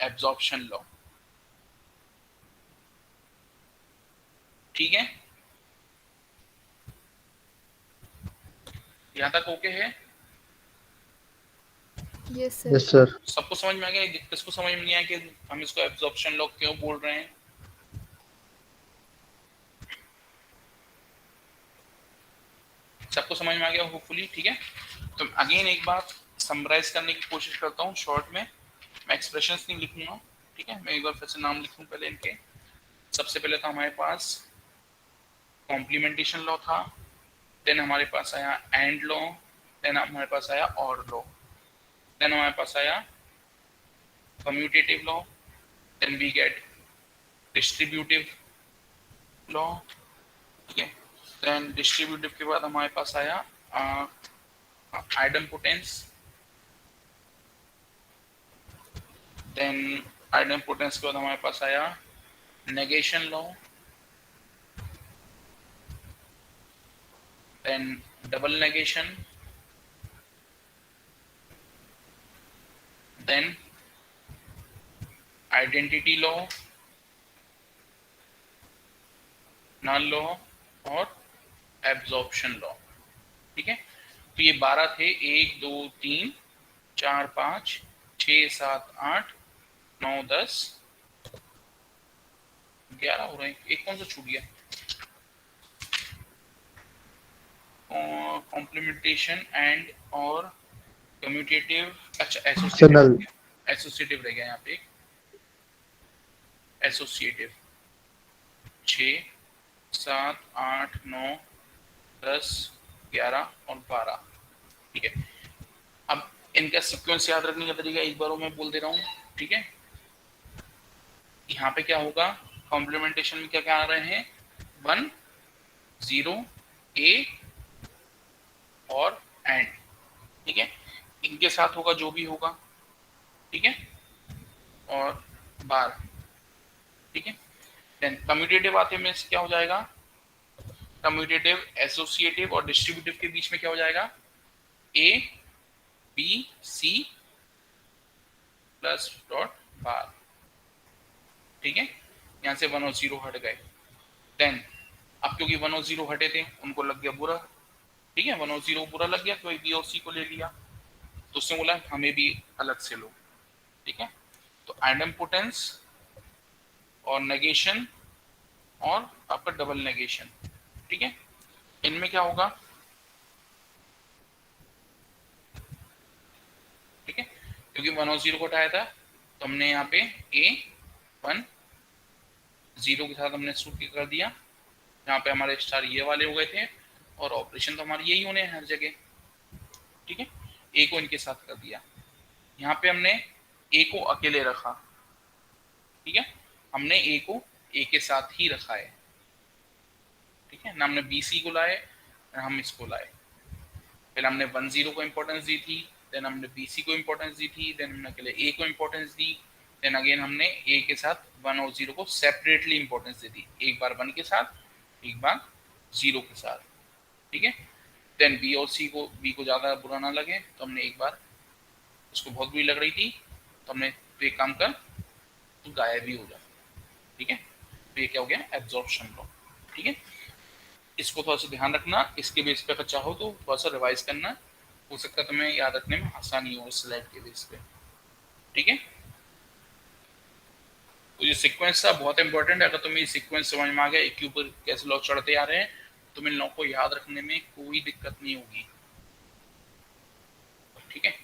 Absorption law. ठीक है, यहां तक ओके है? Yes yes sir. सर। सबको समझ में आ गया? किसको समझ में नहीं आया कि हम इसको एब्जॉर्प्शन लॉ क्यों बोल रहे हैं? सबको समझ में आ गया होपफुली। ठीक है, तो अगेन एक बार समराइज करने की कोशिश करता हूँ शॉर्ट में। मैं एक्सप्रेशंस नहीं लिखूंगा। ठीक है, मैं एक बार फिर से नाम लिखूं पहले इनके। सबसे पहले था हमारे पास कॉम्प्लीमेंटेशन लॉ था, देन हमारे पास आया एंड लॉ, देन हमारे पास आया और लॉ, देन हमारे पास आया commutative law, then we get distributive law. ठीक है, देन डिस्ट्रीब्यूटिव के बाद हमारे पास आया आइडेम्पोटेंस, देन आइडेम्पोटेंस के बाद हमारे पास आया negation law, then double negation, then identity law, null law और एब्जॉर्प्शन लॉ। ठीक है, तो ये 12 थे। 1 2 3 4 5 6 7 8 9 10 11 हो रहे हैं। एक कौन सा छूट गया? कॉम्प्लीमेंटेशन एंड और कम्यूटेटिव, अच्छा Optional. एसोसिएटिव रह गया यहाँ पे, एसोसिएटिव 6, 7, 8, 9, 10, 11 और 12। ठीक है, अब इनका सीक्वेंस याद रखने का तरीका एक बार मैं बोल दे रहा हूँ। ठीक है, यहाँ पे क्या होगा, कॉम्प्लीमेंटेशन में क्या क्या आ रहे हैं, 1, 0, A और एंड। ठीक है, इनके साथ होगा जो भी होगा। ठीक है, और बार। ठीक है, देन कम्यूटेटिव आते में क्या हो जाएगा, कम्यूटेटिव एसोसिएटिव और डिस्ट्रीब्यूटिव के बीच में क्या हो जाएगा, A B C plus dot बार। ठीक है, यहाँ से 1 और 0 हट गए। देन अब क्योंकि 1 और 0 हटे थे, उनको लग गया बुरा। ठीक है, 1 और 0 बुरा लग गया, तो बी और सी को ले लिया, तो उसने बोला हमें भी अलग से लो। ठीक है, तो आइडेम्पोटेंस और नेगेशन और आपका डबल नेगेशन। ठीक है, इनमें क्या होगा, ठीक है, क्योंकि 1 और 0 को हटाया था, तो हमने यहाँ पे A1 0 के साथ हमने सूट कर दिया, यहाँ पे हमारे स्टार ये वाले हो गए थे, और ऑपरेशन तो हमारे यही होने हैं हर जगह। ठीक है, ए को इनके साथ कर दिया, यहाँ पे हमने ए को अकेले रखा। ठीक है, हमने ए को ए के साथ ही रखा है। ठीक है ना, हमने बी सी को लाए, हम इसको लाए। पहले हमने 1 0 को इंपॉर्टेंस दी थी, देन हमने बी सी को इंपॉर्टेंस दी थी, देन हमने अकेले ए को इंपॉर्टेंस दी, देन अगेन हमने ए के साथ 1 और 0 को सेपरेटली इंपॉर्टेंस दे दी, एक बार 1 के साथ, एक बार 0 के साथ। ठीक है, देन बी और सी को, बी को ज़्यादा बुरा ना लगे, तो हमने एक बार, उसको बहुत बुरी लग रही थी, तो हमने तो एक काम कर, तो गायब ही हो जा। ठीक है, तो ये क्या हो गया, एब्जॉर्प्शन लॉ। ठीक है, इसको थोड़ा सा ध्यान रखना, इसके बेस पे अगर चाहो तो थोड़ा सा रिवाइज करना, हो सकता है तुम्हें याद रखने में आसानी हो इस स्लाइड के बेस पे। ठीक है, तो ये सीक्वेंस था बहुत इंपॉर्टेंट है, अगर तुम्हें ये सीक्वेंस समझ में आ गया, एक के ऊपर कैसे लॉ चढ़ते आ रहे हैं, तुम इन लॉ को याद रखने में कोई दिक्कत नहीं होगी। ठीक है,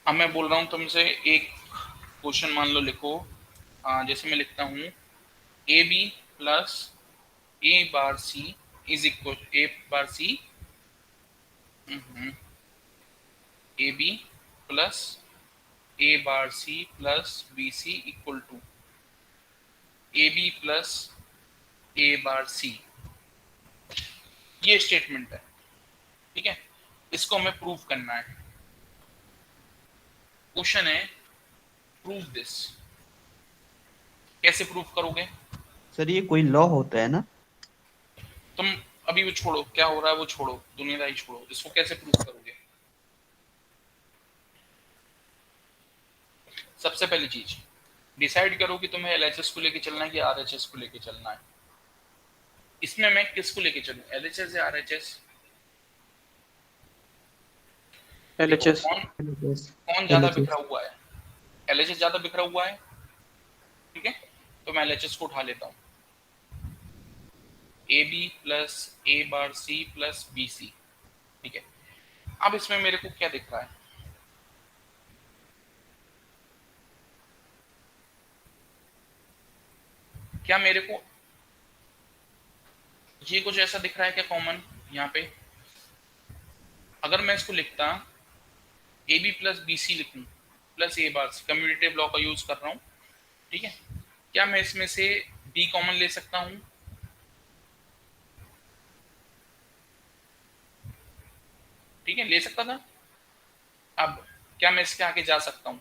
अब मैं बोल रहा हूँ तुमसे, एक क्वेश्चन मान लो लिखो, जैसे मैं लिखता हूँ A B plus A bar C is equal, A bar C A B plus A bar C plus B C equal to A B plus A bar C, ये स्टेटमेंट है। ठीक है, इसको हमें प्रूव करना है। क्वेश्चन है prove this, कैसे प्रूव करोगे? सर ये कोई लॉ होता है ना? तुम अभी वो छोड़ो, क्या हो रहा है वो छोड़ो, दुनियादारी छोड़ो, इसको कैसे प्रूव करोगे? सबसे पहली चीज डिसाइड करो कि तुम्हें एलएचएस को लेके चलना है कि आरएचएस को लेके चलना है। इसमें मैं किसको लेके चलूं, एलएचएस या आरएचएस? LHS। कौन ज्यादा बिखरा हुआ है? एलएचएस ज्यादा बिखरा हुआ है। ठीक है, तो मैं एलएचएस को उठा लेता हूं, A B plus A bar C plus B C. ठीक है, अब इसमें मेरे को क्या दिख रहा है, क्या मेरे को ये कुछ ऐसा दिख रहा है क्या कॉमन यहाँ पे? अगर मैं इसको लिखता A B plus B C लिखूं plus A bar C, commutative law का यूज कर रहा हूं। ठीक है, क्या मैं इसमें से बी कॉमन ले सकता हूं? ठीक है, ले सकता था। अब क्या मैं इसके आगे जा सकता हूं?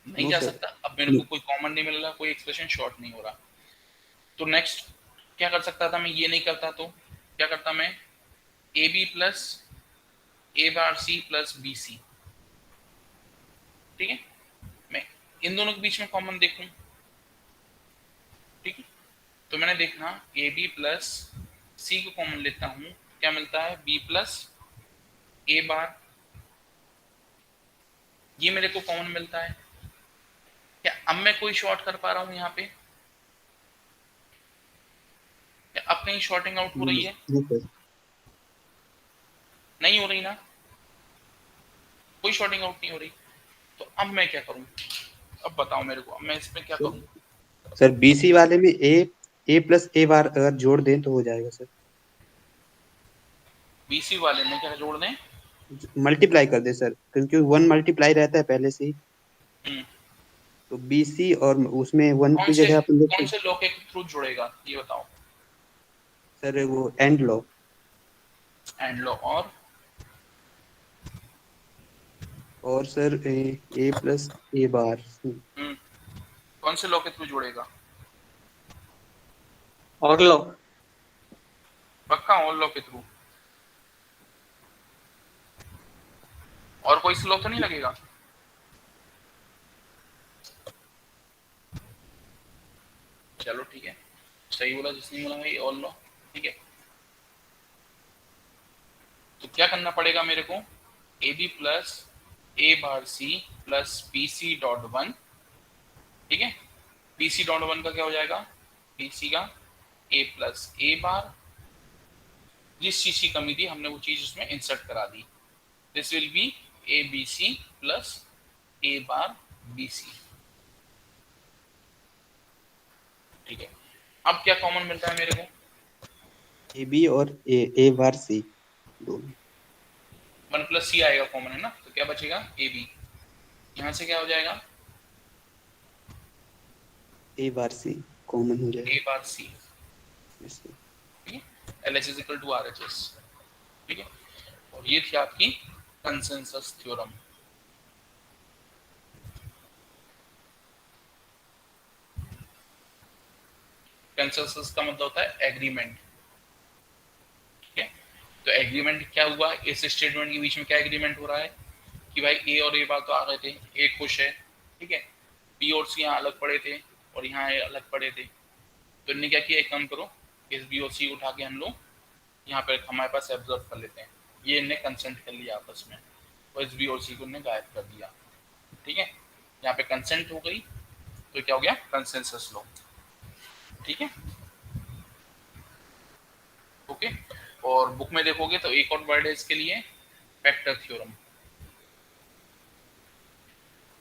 नहीं नो जा सर। सकता। अब मेरे को कोई कॉमन नहीं मिल रहा, कोई एक्सप्रेशन शॉर्ट नहीं हो रहा, तो नेक्स्ट क्या कर सकता था मैं? ये नहीं करता तो क्या करता मैं? A B plus A bar C plus B C. ठीक है, मैं इन दोनों के बीच में कॉमन देखूं। ठीक है, तो मैंने देखा ए बी प्लस सी को कॉमन लेता हूं, क्या मिलता है? बी प्लस ए बार, ये मेरे को कॉमन मिलता है। क्या अब मैं कोई शॉर्ट कर पा रहा हूं यहाँ पे? अब कहीं शॉर्टिंग आउट हो रही है? जी सर। नहीं हो रही ना, कोई शॉर्टिंग आउट नहीं हो रही। तो अब मैं क्या करूं? अब बताओ मेरे को, अब मैं इसमें क्या करूं? सर बीसी वाले में ए प्लस ए बार अगर जोड़ दें तो हो जाएगा सर। बीसी वाले में क्या जोड़ दें? मल्टीप्लाई कर दे सर, क्योंकि 1 मल्टीप्लाई रहता है पहले से ही, हम्म, तो बीसी और उसमें 1 की जगह अपन कौन देखते से लॉ के थ्रू जुड़ेगा ये बताओ? सर वो एंड लॉ। And law. और सर ए प्लस ए बार। कौन से लॉ के थ्रू जुड़ेगा? और लो। पक्का और लॉ के थ्रू? और कोई लॉ तो नहीं लगेगा? चलो ठीक है, सही बोला जिसने बोला भाई और लॉ। ठीक है, तो क्या करना पड़ेगा मेरे को? A B plus A bar C plus B C dot one. ठीक है, बी सी डॉट वन का क्या हो जाएगा? बी सी का ए प्लस ए बार, जिस चीज की कमी थी हमने वो चीज उसमें इंसर्ट करा दी। This will be A B C plus A bar B C. ठीक है, अब क्या कॉमन मिलता है मेरे को? ए बी और ए बार सी दोनों। 1 प्लस सी आएगा कॉमन, है ना? तो क्या बचेगा? A B. यहाँ से क्या हो जाएगा? ए बार सी कॉमन हो ए जाएगा। बार सी। Yes, sir. ठीक है, L H is equal to R H S. ठीक है, और ये थी आपकी कंसेंसस थ्योरम। कंसेंसस का मतलब होता है एग्रीमेंट। ठीक है, तो एग्रीमेंट क्या हुआ? इस स्टेटमेंट के बीच में क्या एग्रीमेंट हो रहा है कि भाई ए और ए बार तो आ गए थे, ए खुश है। ठीक है, बी और सी यहाँ अलग पड़े थे और यहाँ ए अलग पड़े थे। तो इन्होंने क्या किया, एक काम करो, इस बी और सी उठा के हम लोग यहाँ पे हमारे पास एब्जॉर्ब कर लेते हैं। ये इनने कंसेंट कर लिया आपस में, और इस बी और सी को इन्हें गायब कर दिया। ठीक है, यहाँ पे कंसेंट हो गई, तो क्या हो गया? Consensus law. ठीक है, ओके। और बुक में देखोगे तो एक और वर्ड है इसके लिए, फैक्टर थ्योरम।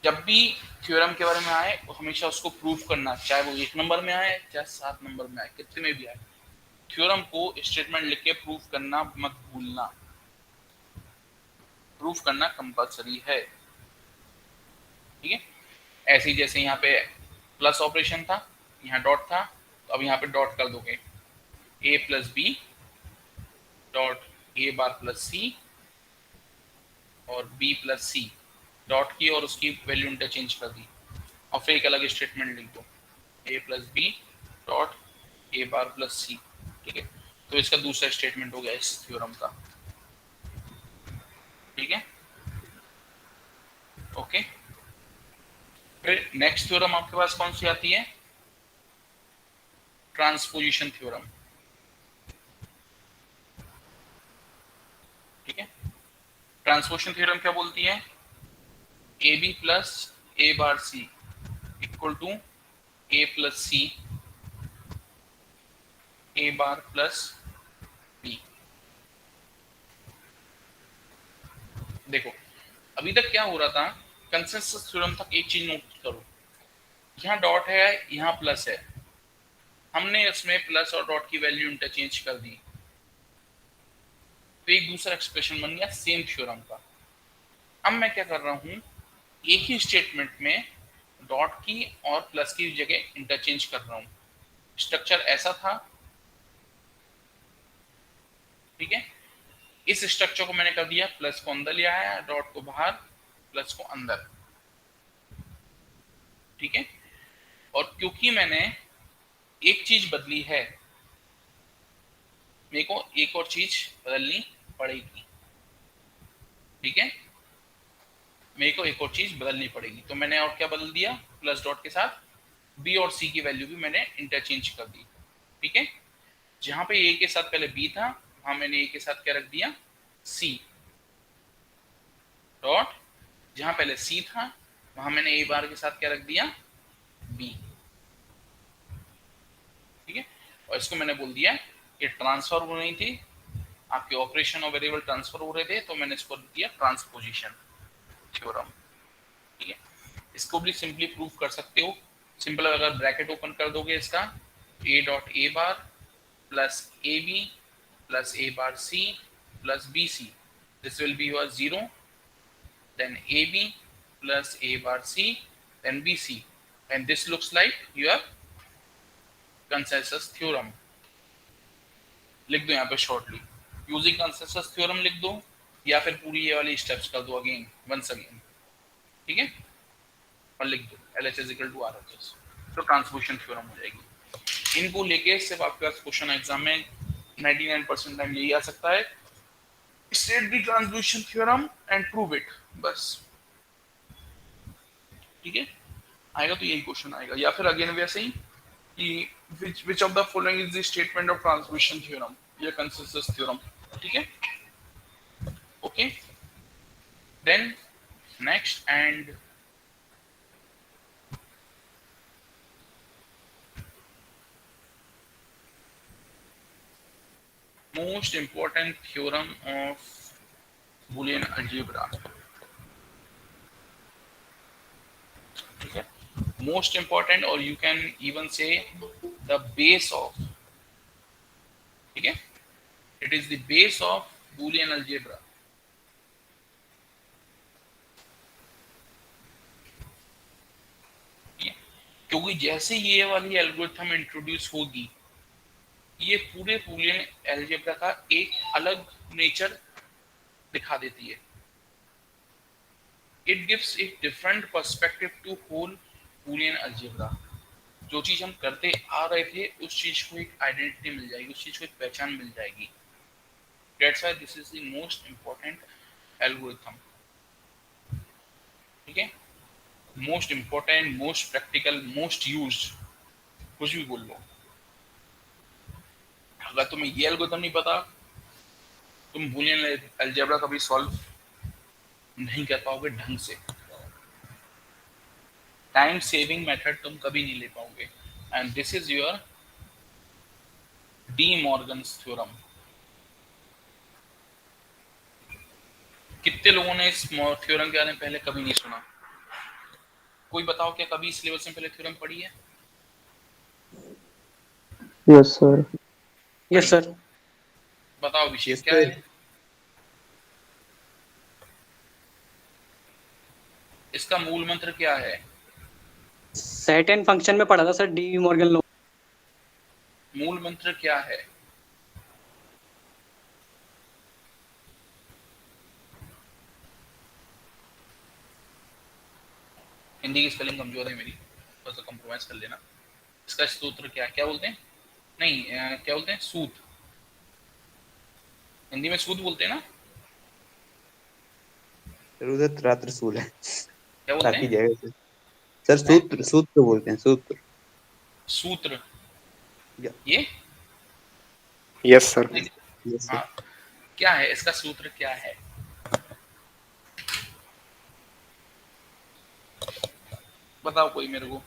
जब भी थ्योरम के बारे में आए तो हमेशा उसको प्रूव करना, चाहे वो 1 नंबर में आए चाहे 7 नंबर में आए, कितने में भी आए, थ्योरम को स्टेटमेंट लिख के प्रूव करना मत भूलना। प्रूफ करना कंपलसरी है। ठीक है, ऐसे ही जैसे यहाँ पे प्लस ऑपरेशन था, यहाँ डॉट था, तो अब यहाँ पे डॉट कर दोगे, A plus B dot A bar plus C और बी प्लस सी डॉट की और उसकी वैल्यू इंटरचेंज कर दी, और फिर एक अलग स्टेटमेंट लिख दो, A plus B dot A bar plus C. ठीक है, तो इसका दूसरा स्टेटमेंट हो गया इस थ्योरम का। ठीक है, ओके। फिर नेक्स्ट थ्योरम आपके पास कौन सी आती है? Transposition theorem. ठीक है, ट्रांसपोजिशन थ्योरम क्या बोलती है? A B plus A bar C equal to A plus C A bar plus B. देखो अभी तक क्या हो रहा था, कंसेंसस थ्योरम तक एक चीज नोट करो, यहाँ डॉट है यहाँ प्लस है, हमने इसमें प्लस और डॉट की वैल्यू इंटरचेंज कर दी, तो एक दूसरा एक्सप्रेशन बन गया सेम थ्योरम का। अब मैं क्या कर रहा हूं, एक ही स्टेटमेंट में डॉट की और प्लस की जगह इंटरचेंज कर रहा हूं। स्ट्रक्चर ऐसा था, ठीक है, इस स्ट्रक्चर को मैंने कर दिया, प्लस को अंदर ले आया, डॉट को बाहर, प्लस को अंदर। ठीक है, और क्योंकि मैंने एक चीज बदली है, मेरे को एक और चीज बदलनी पड़ेगी। ठीक है, मेरे को एक और चीज बदलनी पड़ेगी, तो मैंने और क्या बदल दिया, प्लस डॉट के साथ बी और सी की वैल्यू भी मैंने इंटरचेंज कर दी। ठीक है, जहां पे ए के साथ पहले बी था, वहां मैंने ए के साथ क्या रख दिया, सी डॉट, जहां पहले सी था वहां मैंने ए बार के साथ क्या रख दिया, बी। ठीक है, और इसको मैंने बोल दिया ये ट्रांसफर हो रही थी, आपके ऑपरेशन और वेरिएबल ट्रांसफर हो रहे थे, तो मैंने इसको दिया ट्रांसपोजिशन थ्योरम। ठीक है, इसको भी सिंपली प्रूव कर सकते हो। सिंपल, अगर ब्रैकेट ओपन कर दोगे इसका, A dot A bar plus A B plus A bar C plus B C, this will be your 0, then AB plus A bar C, then BC, and this looks like your consensus theorem. लिख दो यहाँ पे shortly, using consensus theorem लिख दो, या फिर पूरी ये वाली स्टेप्स कर दो अगेन, वंस अगेन। ठीक है, और लिख दो LHS इक्वल टू RHS, तो ट्रांसपोजिशन थ्योरम हो जाएगी। इनको लेके सिर्फ आपके पास क्वेश्चन एग्जाम में 99% टाइम यही आ सकता है, state the transposition theorem and prove it, बस। ठीक है, आएगा तो यही क्वेश्चन आएगा, या फिर अगेन वैसे ही कि which of the following is the statement of transposition theorem या consensus theorem। ठीक है, okay, then next and most important theorem of Boolean algebra। ठीक है, most important, or you can even say the base of, ठीक है, it is the base of Boolean algebra। क्योंकि जैसे ये वाली एल्गोरिथम इंट्रोड्यूस होगी, ये पूरे बूलियन अलजेब्रा का एक अलग नेचर दिखा देती है। It gives a different perspective to whole Boolean algebra. जो चीज हम करते आ रहे थे, उस चीज को एक आइडेंटिटी मिल जाएगी, उस चीज को एक पहचान मिल जाएगी। That's why this is the most important algorithm. ठीक है, most important, most practical, most used, कुछ भी बोल लो। अगर तुम्हें ये एल्गोरिथम नहीं पता, तुम बूलियन अलजेब्रा कभी सॉल्व नहीं कर पाओगे ढंग से। टाइम सेविंग मेथड तुम कभी नहीं ले पाओगे। And this is your D Morgan's theorem. कितने लोगों ने इस थ्योरम के बारे में पहले कभी नहीं सुना? कोई बताओ, क्या कभी इस लेवल से पहले थ्योरम पढ़ी है? Yes sir. Yes sir. बताओ अभिषेक, Yes, क्या sir. है इसका मूल मंत्र? क्या है सेट एंड फंक्शन में पढ़ा था सर, डी मॉर्गन लॉ। मूल मंत्र? क्या है? हिंदी की स्पेलिंग कमजोर है मेरी, बस कंप्रोमाइज कर लेना। इसका सूत्र क्या है? क्या बोलते हैं? नहीं, क्या बोलते हैं? सूत। हिंदी में सूत बोलते हैं ना? उधर रात्रसूल है, क्या बोलते काटी हैं? जाएगा सर। सूत्र, सूत्र बोलते हैं, सूत्र। सूत्र। या। ये यस सर। Yes sir. हाँ, क्या है इसका सूत्र? क्या है? बताओ कोई मेरे को।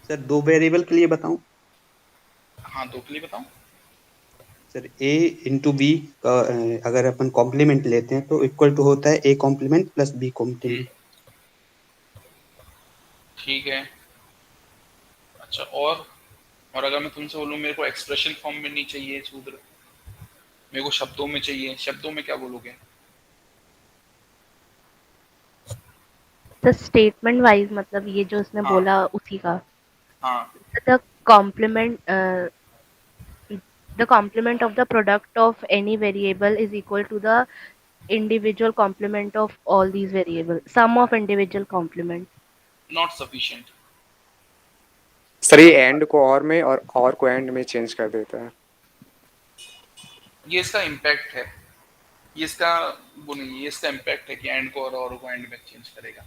सर दो वेरिएबल के लिए बताऊं? हाँ, दो के लिए बताओ। सर a इंटू बी का अगर अपन कॉम्प्लीमेंट लेते हैं तो इक्वल टू होता है a complement plus b complement. ठीक है, अच्छा, और अगर मैं तुमसे बोलूं मेरे को एक्सप्रेशन फॉर्म में नहीं चाहिए सूत्र, मेरे को शब्दों में चाहिए, शब्दों में क्या बोलोगे? द स्टेटमेंट वाइज, मतलब ये जो उसने हाँ। बोला उसी का। हाँ, the complement the complement of the product of any variable is equal to the individual complement of all these variables, sum of individual complement. Not sufficient. Sir ये एंड को और में और को एंड में चेंज कर देता है। ये इसका इम्पैक्ट है, ये इसका वो नहीं है, ये इसका इम्पैक्ट है कि एंड को और को एंड में चेंज करेगा।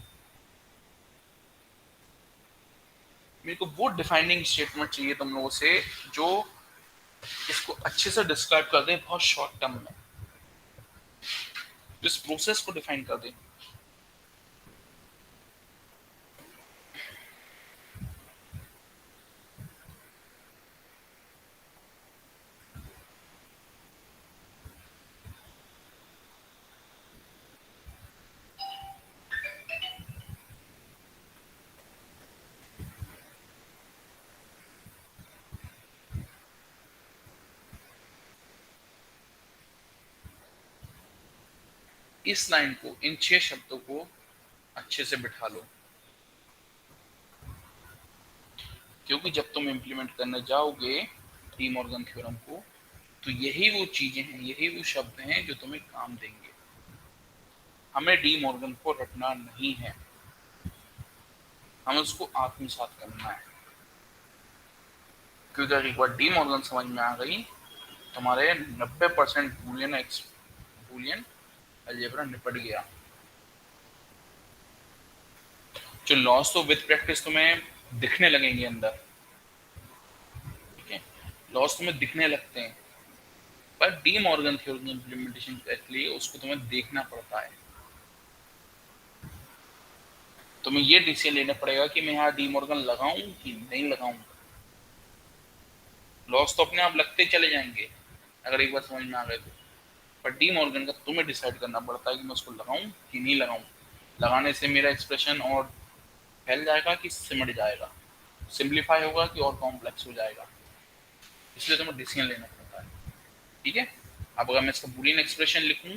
मेरे को वो डिफाइनिंग स्टेटमेंट चाहिए तुम लोगों से जो इसको अच्छे से डिस्क्राइब कर दे, बहुत शॉर्ट टर्म में, इस प्रोसेस को डिफाइन कर दे। इस लाइन को, इन 6 शब्दों को अच्छे से बिठा लो, क्योंकि जब तुम इंप्लीमेंट करने जाओगे डी मॉर्गन थ्योरम को, तो यही वो चीजें हैं, यही वो शब्द हैं जो तुम्हें काम देंगे। हमें डी मॉर्गन को रटना नहीं है, हमें उसको आत्मसात करना है, क्योंकि अगर एक बार डी मॉर्गन समझ में आ गई, तुम्हारे 90% बूलियन अलजेब्रा निपट गया। जो लॉस तो विद प्रैक्टिस तुम्हें दिखने लगेंगे अंदर, ठीक है, लॉस तुम्हें दिखने लगते हैं, पर डी मॉर्गन थ्योरम इंप्लीमेंटेशन के लिए उसको तुम्हें देखना पड़ता है। तुम्हें ये डिसीजन लेना पड़ेगा कि मैं यहाँ डी मॉर्गन लगाऊं कि नहीं लगाऊं। लॉस तो अपने आप लगते चले जाएंगे अगर एक बार समझ में आ गए तो, पर डी मॉर्गन का तुम्हें डिसाइड करना पड़ता है कि मैं उसको लगाऊं कि नहीं लगाऊं। लगाने से मेरा एक्सप्रेशन और फैल जाएगा कि सिमट जाएगा, सिंप्लीफाई होगा कि और कॉम्प्लेक्स हो जाएगा, इसलिए तुम्हें डिसीजन लेना पड़ता है। ठीक है, अब अगर मैं इसका बूलियन एक्सप्रेशन लिखूं,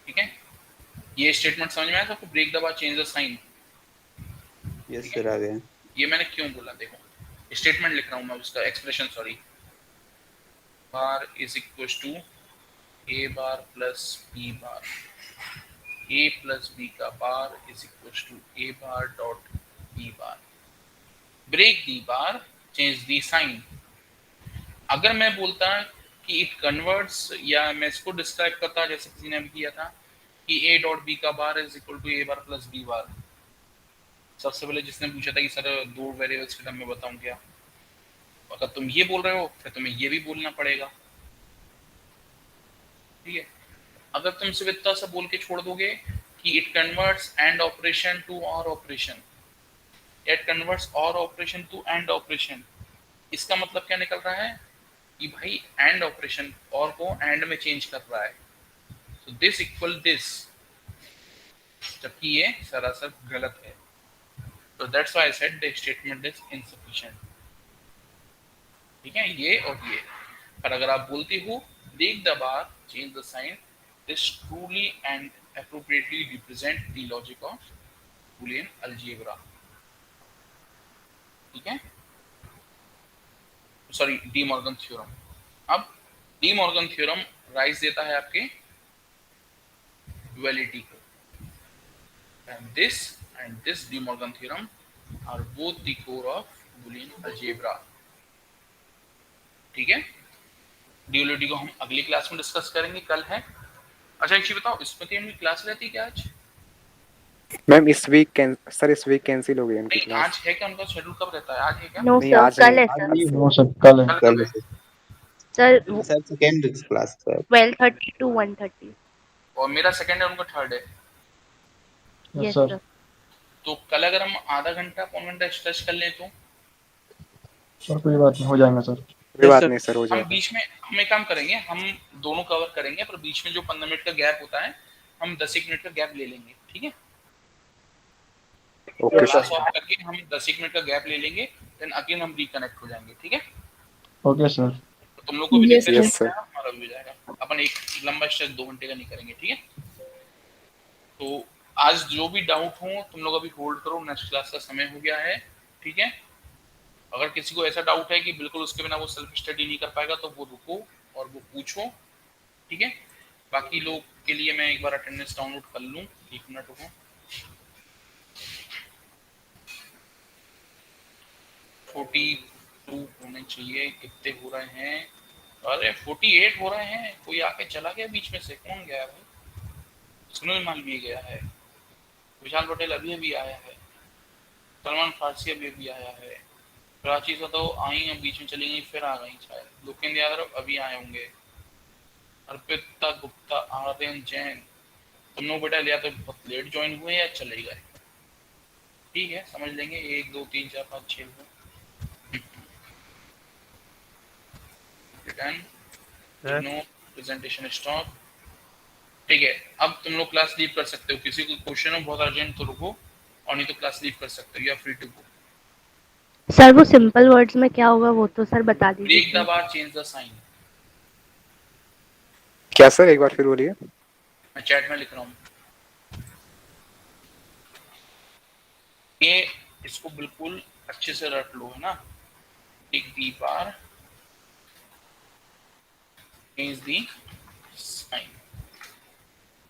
ठीक है, ये स्टेटमेंट समझ में आया सबको? Break the bar change the sign. Yes sir, आ गया। ये मैंने क्यों बोला, देखो स्टेटमेंट लिख रहा हूं मैं, उसका expression sorry, bar is equal to A bar plus B bar, A plus B का bar is equal to A bar dot B bar, break the bar change the sign. अगर मैं बोलता कि इट कन्वर्ट्स, या मैं इसको describe करता जैसे किसी ने भी किया था कि ए डॉट बी का bar is equal to A bar plus B bar. सबसे पहले जिसने पूछा था कि सर 2 वेरिएबल्स के टर्म में बताऊं क्या, अगर तुम ये बोल रहे हो फिर तुम्हें ये भी बोलना पड़ेगा। ठीक है, अगर तुम सिर्फ इतना सा बोल के छोड़ दोगे कि it converts and operation to or operation, it converts or operation to and operation, इसका मतलब क्या निकल रहा है कि भाई एंड ऑपरेशन और को एंड में चेंज कर रहा है, तो दिस इक्वल दिस, जबकि ये सरासर गलत है। तो that's why I said the statement is insufficient. ठीक है, ये और ये, पर अगर आप बोलते हो break the bar change the sign, this truly and appropriately represent the logic of Boolean algebra। ठीक है, सॉरी डी मॉर्गन थ्योरम। अब डी मॉर्गन थ्योरम राइज देता है आपके ड्युअलिटी को, and this De Morgan theorem are both the core of Boolean algebra। ठीक है, duality को हम अगली क्लास में डिस्कस करेंगे, कल है। अच्छा एक चीज बताओ, इसमें की क्लास रहती है क्या आज? मैम इस वीक कैंसिल हो गई उनकी नहीं, क्लास। आज है क्या उनका शेड्यूल, कब रहता है, आज है क्या? नो नहीं, सर, आज कल नहीं। है सर। वो सब कल है। कल है। Sir sir second class sir 12:30 to 1:30। और मेरा सेकंड है, उनका थर्ड है। Yes sir. सर। तो कल अगर हम आधा घंटा पौन घंटा स्ट्रेच कर लें तो सर कोई बात नहीं, हो जाएगा सर। कोई बात नहीं सर, हो हम जाएगा। बीच में हम एक काम करेंगे, हम दोनों कवर करेंगे, पर बीच में जो 15 मिनट का गैप होता है हम 10 मिनट का गैप ले लेंगे। ठीक है, ओके क्लास सर। ऑफ करके हम 10 मिनट का गैप ले लेंगे, देन अगेन हम रिकनेक्ट हो जाएंगे। ठीक है, ओके सर। तो तुम लोग को भी Yes, रिफ्रेश yes, sir. हो जाएगा, हमारा भी हो जाएगा। अपन एक लंबा स्ट्रेच 2 घंटे का नहीं करेंगे। ठीक है, तो आज जो भी डाउट हो तुम लोग अभी होल्ड करो, नेक्स्ट क्लास का समय हो गया है। ठीक है, अगर किसी को ऐसा डाउट है कि बिल्कुल उसके बिना वो सेल्फ स्टडी नहीं कर पाएगा तो वो रुको और वो पूछो। ठीक है, बाकी लोग के लिए मैं एक बार अटेंडेंस डाउनलोड कर लूं, 1 मिनट रुको। 42 होने चाहिए, कितने हो रहे हैं? अरे 48 हो रहे हैं। कोई आके चला गया बीच में से, कौन गया भाई? सुनील मालवीय गया है, विशाल पटेल अभी अभी आया है, सलमान फारसी अभी अभी आया है, प्राची से तो आई हैं, बीच में चली गई फिर आ गई शायद, लोकेंद्र यादव अभी आए होंगे, अर्पिता गुप्ता, आर्यन जैन। तुम लोग बेटा लिया तो बहुत लेट ज्वाइन हुए या चले गए? ठीक है, समझ लेंगे। 1 2 3 4 5 6 नो प्रेजेंटेशन स्टॉप। ठीक है, अब तुम लोग क्लास लीव कर सकते हो। किसी को क्वेश्चन हो बहुत अर्जेंट तो रुको, और नहीं तो क्लास लीव कर सकते हो, या फ्री टू गो। सर वो सिंपल वर्ड्स में क्या होगा वो तो सर बता ब्रेक द दीजिए। बार चेंज द साइन। क्या सर, एक बार फिर बोलिए। मैं चैट में लिख रहा हूँ। ये इसको बिल्कुल अच्छे से रट लो, है ना। टिक दी बार इज दी साइन।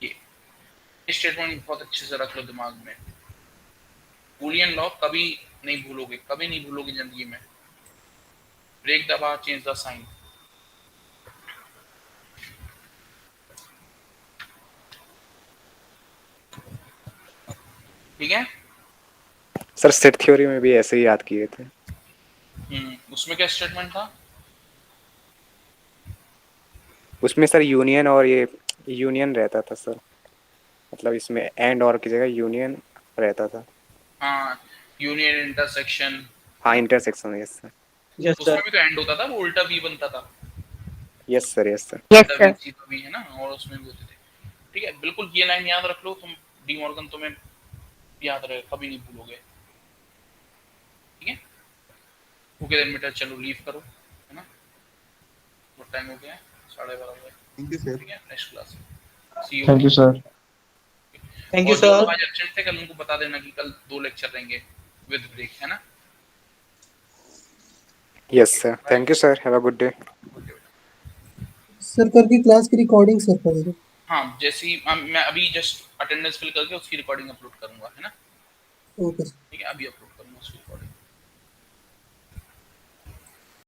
ये स्टेटमेंट बहुत अच्छे से रख लो दिमाग में। बूलियन लॉ कभी नहीं भूलोगे, कभी नहीं भूलोगे जिंदगी में। Break the bar, change the sign. ठीक है। सर सेट थ्योरी में भी ऐसे ही याद किए थे। उसमें क्या स्टेटमेंट था? उसमें सर यूनियन और ये यूनियन रहता था सर, मतलब इसमें एंड और की जगह यूनियन रहता था। हाँ, यूनियन इंटरसेक्शन। हाँ, इंटरसेक्शन, यस सर। यस उसमें सर। भी तो एंड होता था, वो उल्टा वी बनता था। Yes sir, yes sir. Yes, उल्टा sir. वी सीधा वी, है ना, और उसमें भी होते थे। ठीक है, बिल्कुल ये लाइन याद रख लो तुम। डी मॉर्गन तुम्हें याद रहे, कभी नहीं भूलोगे। ठीक है। ओके देन बेटा, चलो लीव करो, है ना। बहुत टाइम हो गया है, 12:30 हो गए। Thank you sir. ठीक है, next class see you. Thank you sir. Thank you और जो सर। आज एब्सेंट थे कल उनको बता देना कि कल 2 लेक्चर रहेंगे विद ब्रेक, है ना। Yes sir, thank you sir, have a good day. Okay बेटा। सर कल की क्लास की रिकॉर्डिंग सर कर दो। हाँ, जैसे ही मैं अभी जस्ट अटेंडेंस फिल करके उसकी रिकॉर्डिंग अपलोड करूंगा, है ना। Okay sir. ठीक है, अभी अपलोड करूंगा उसकी रिकॉर्डिंग।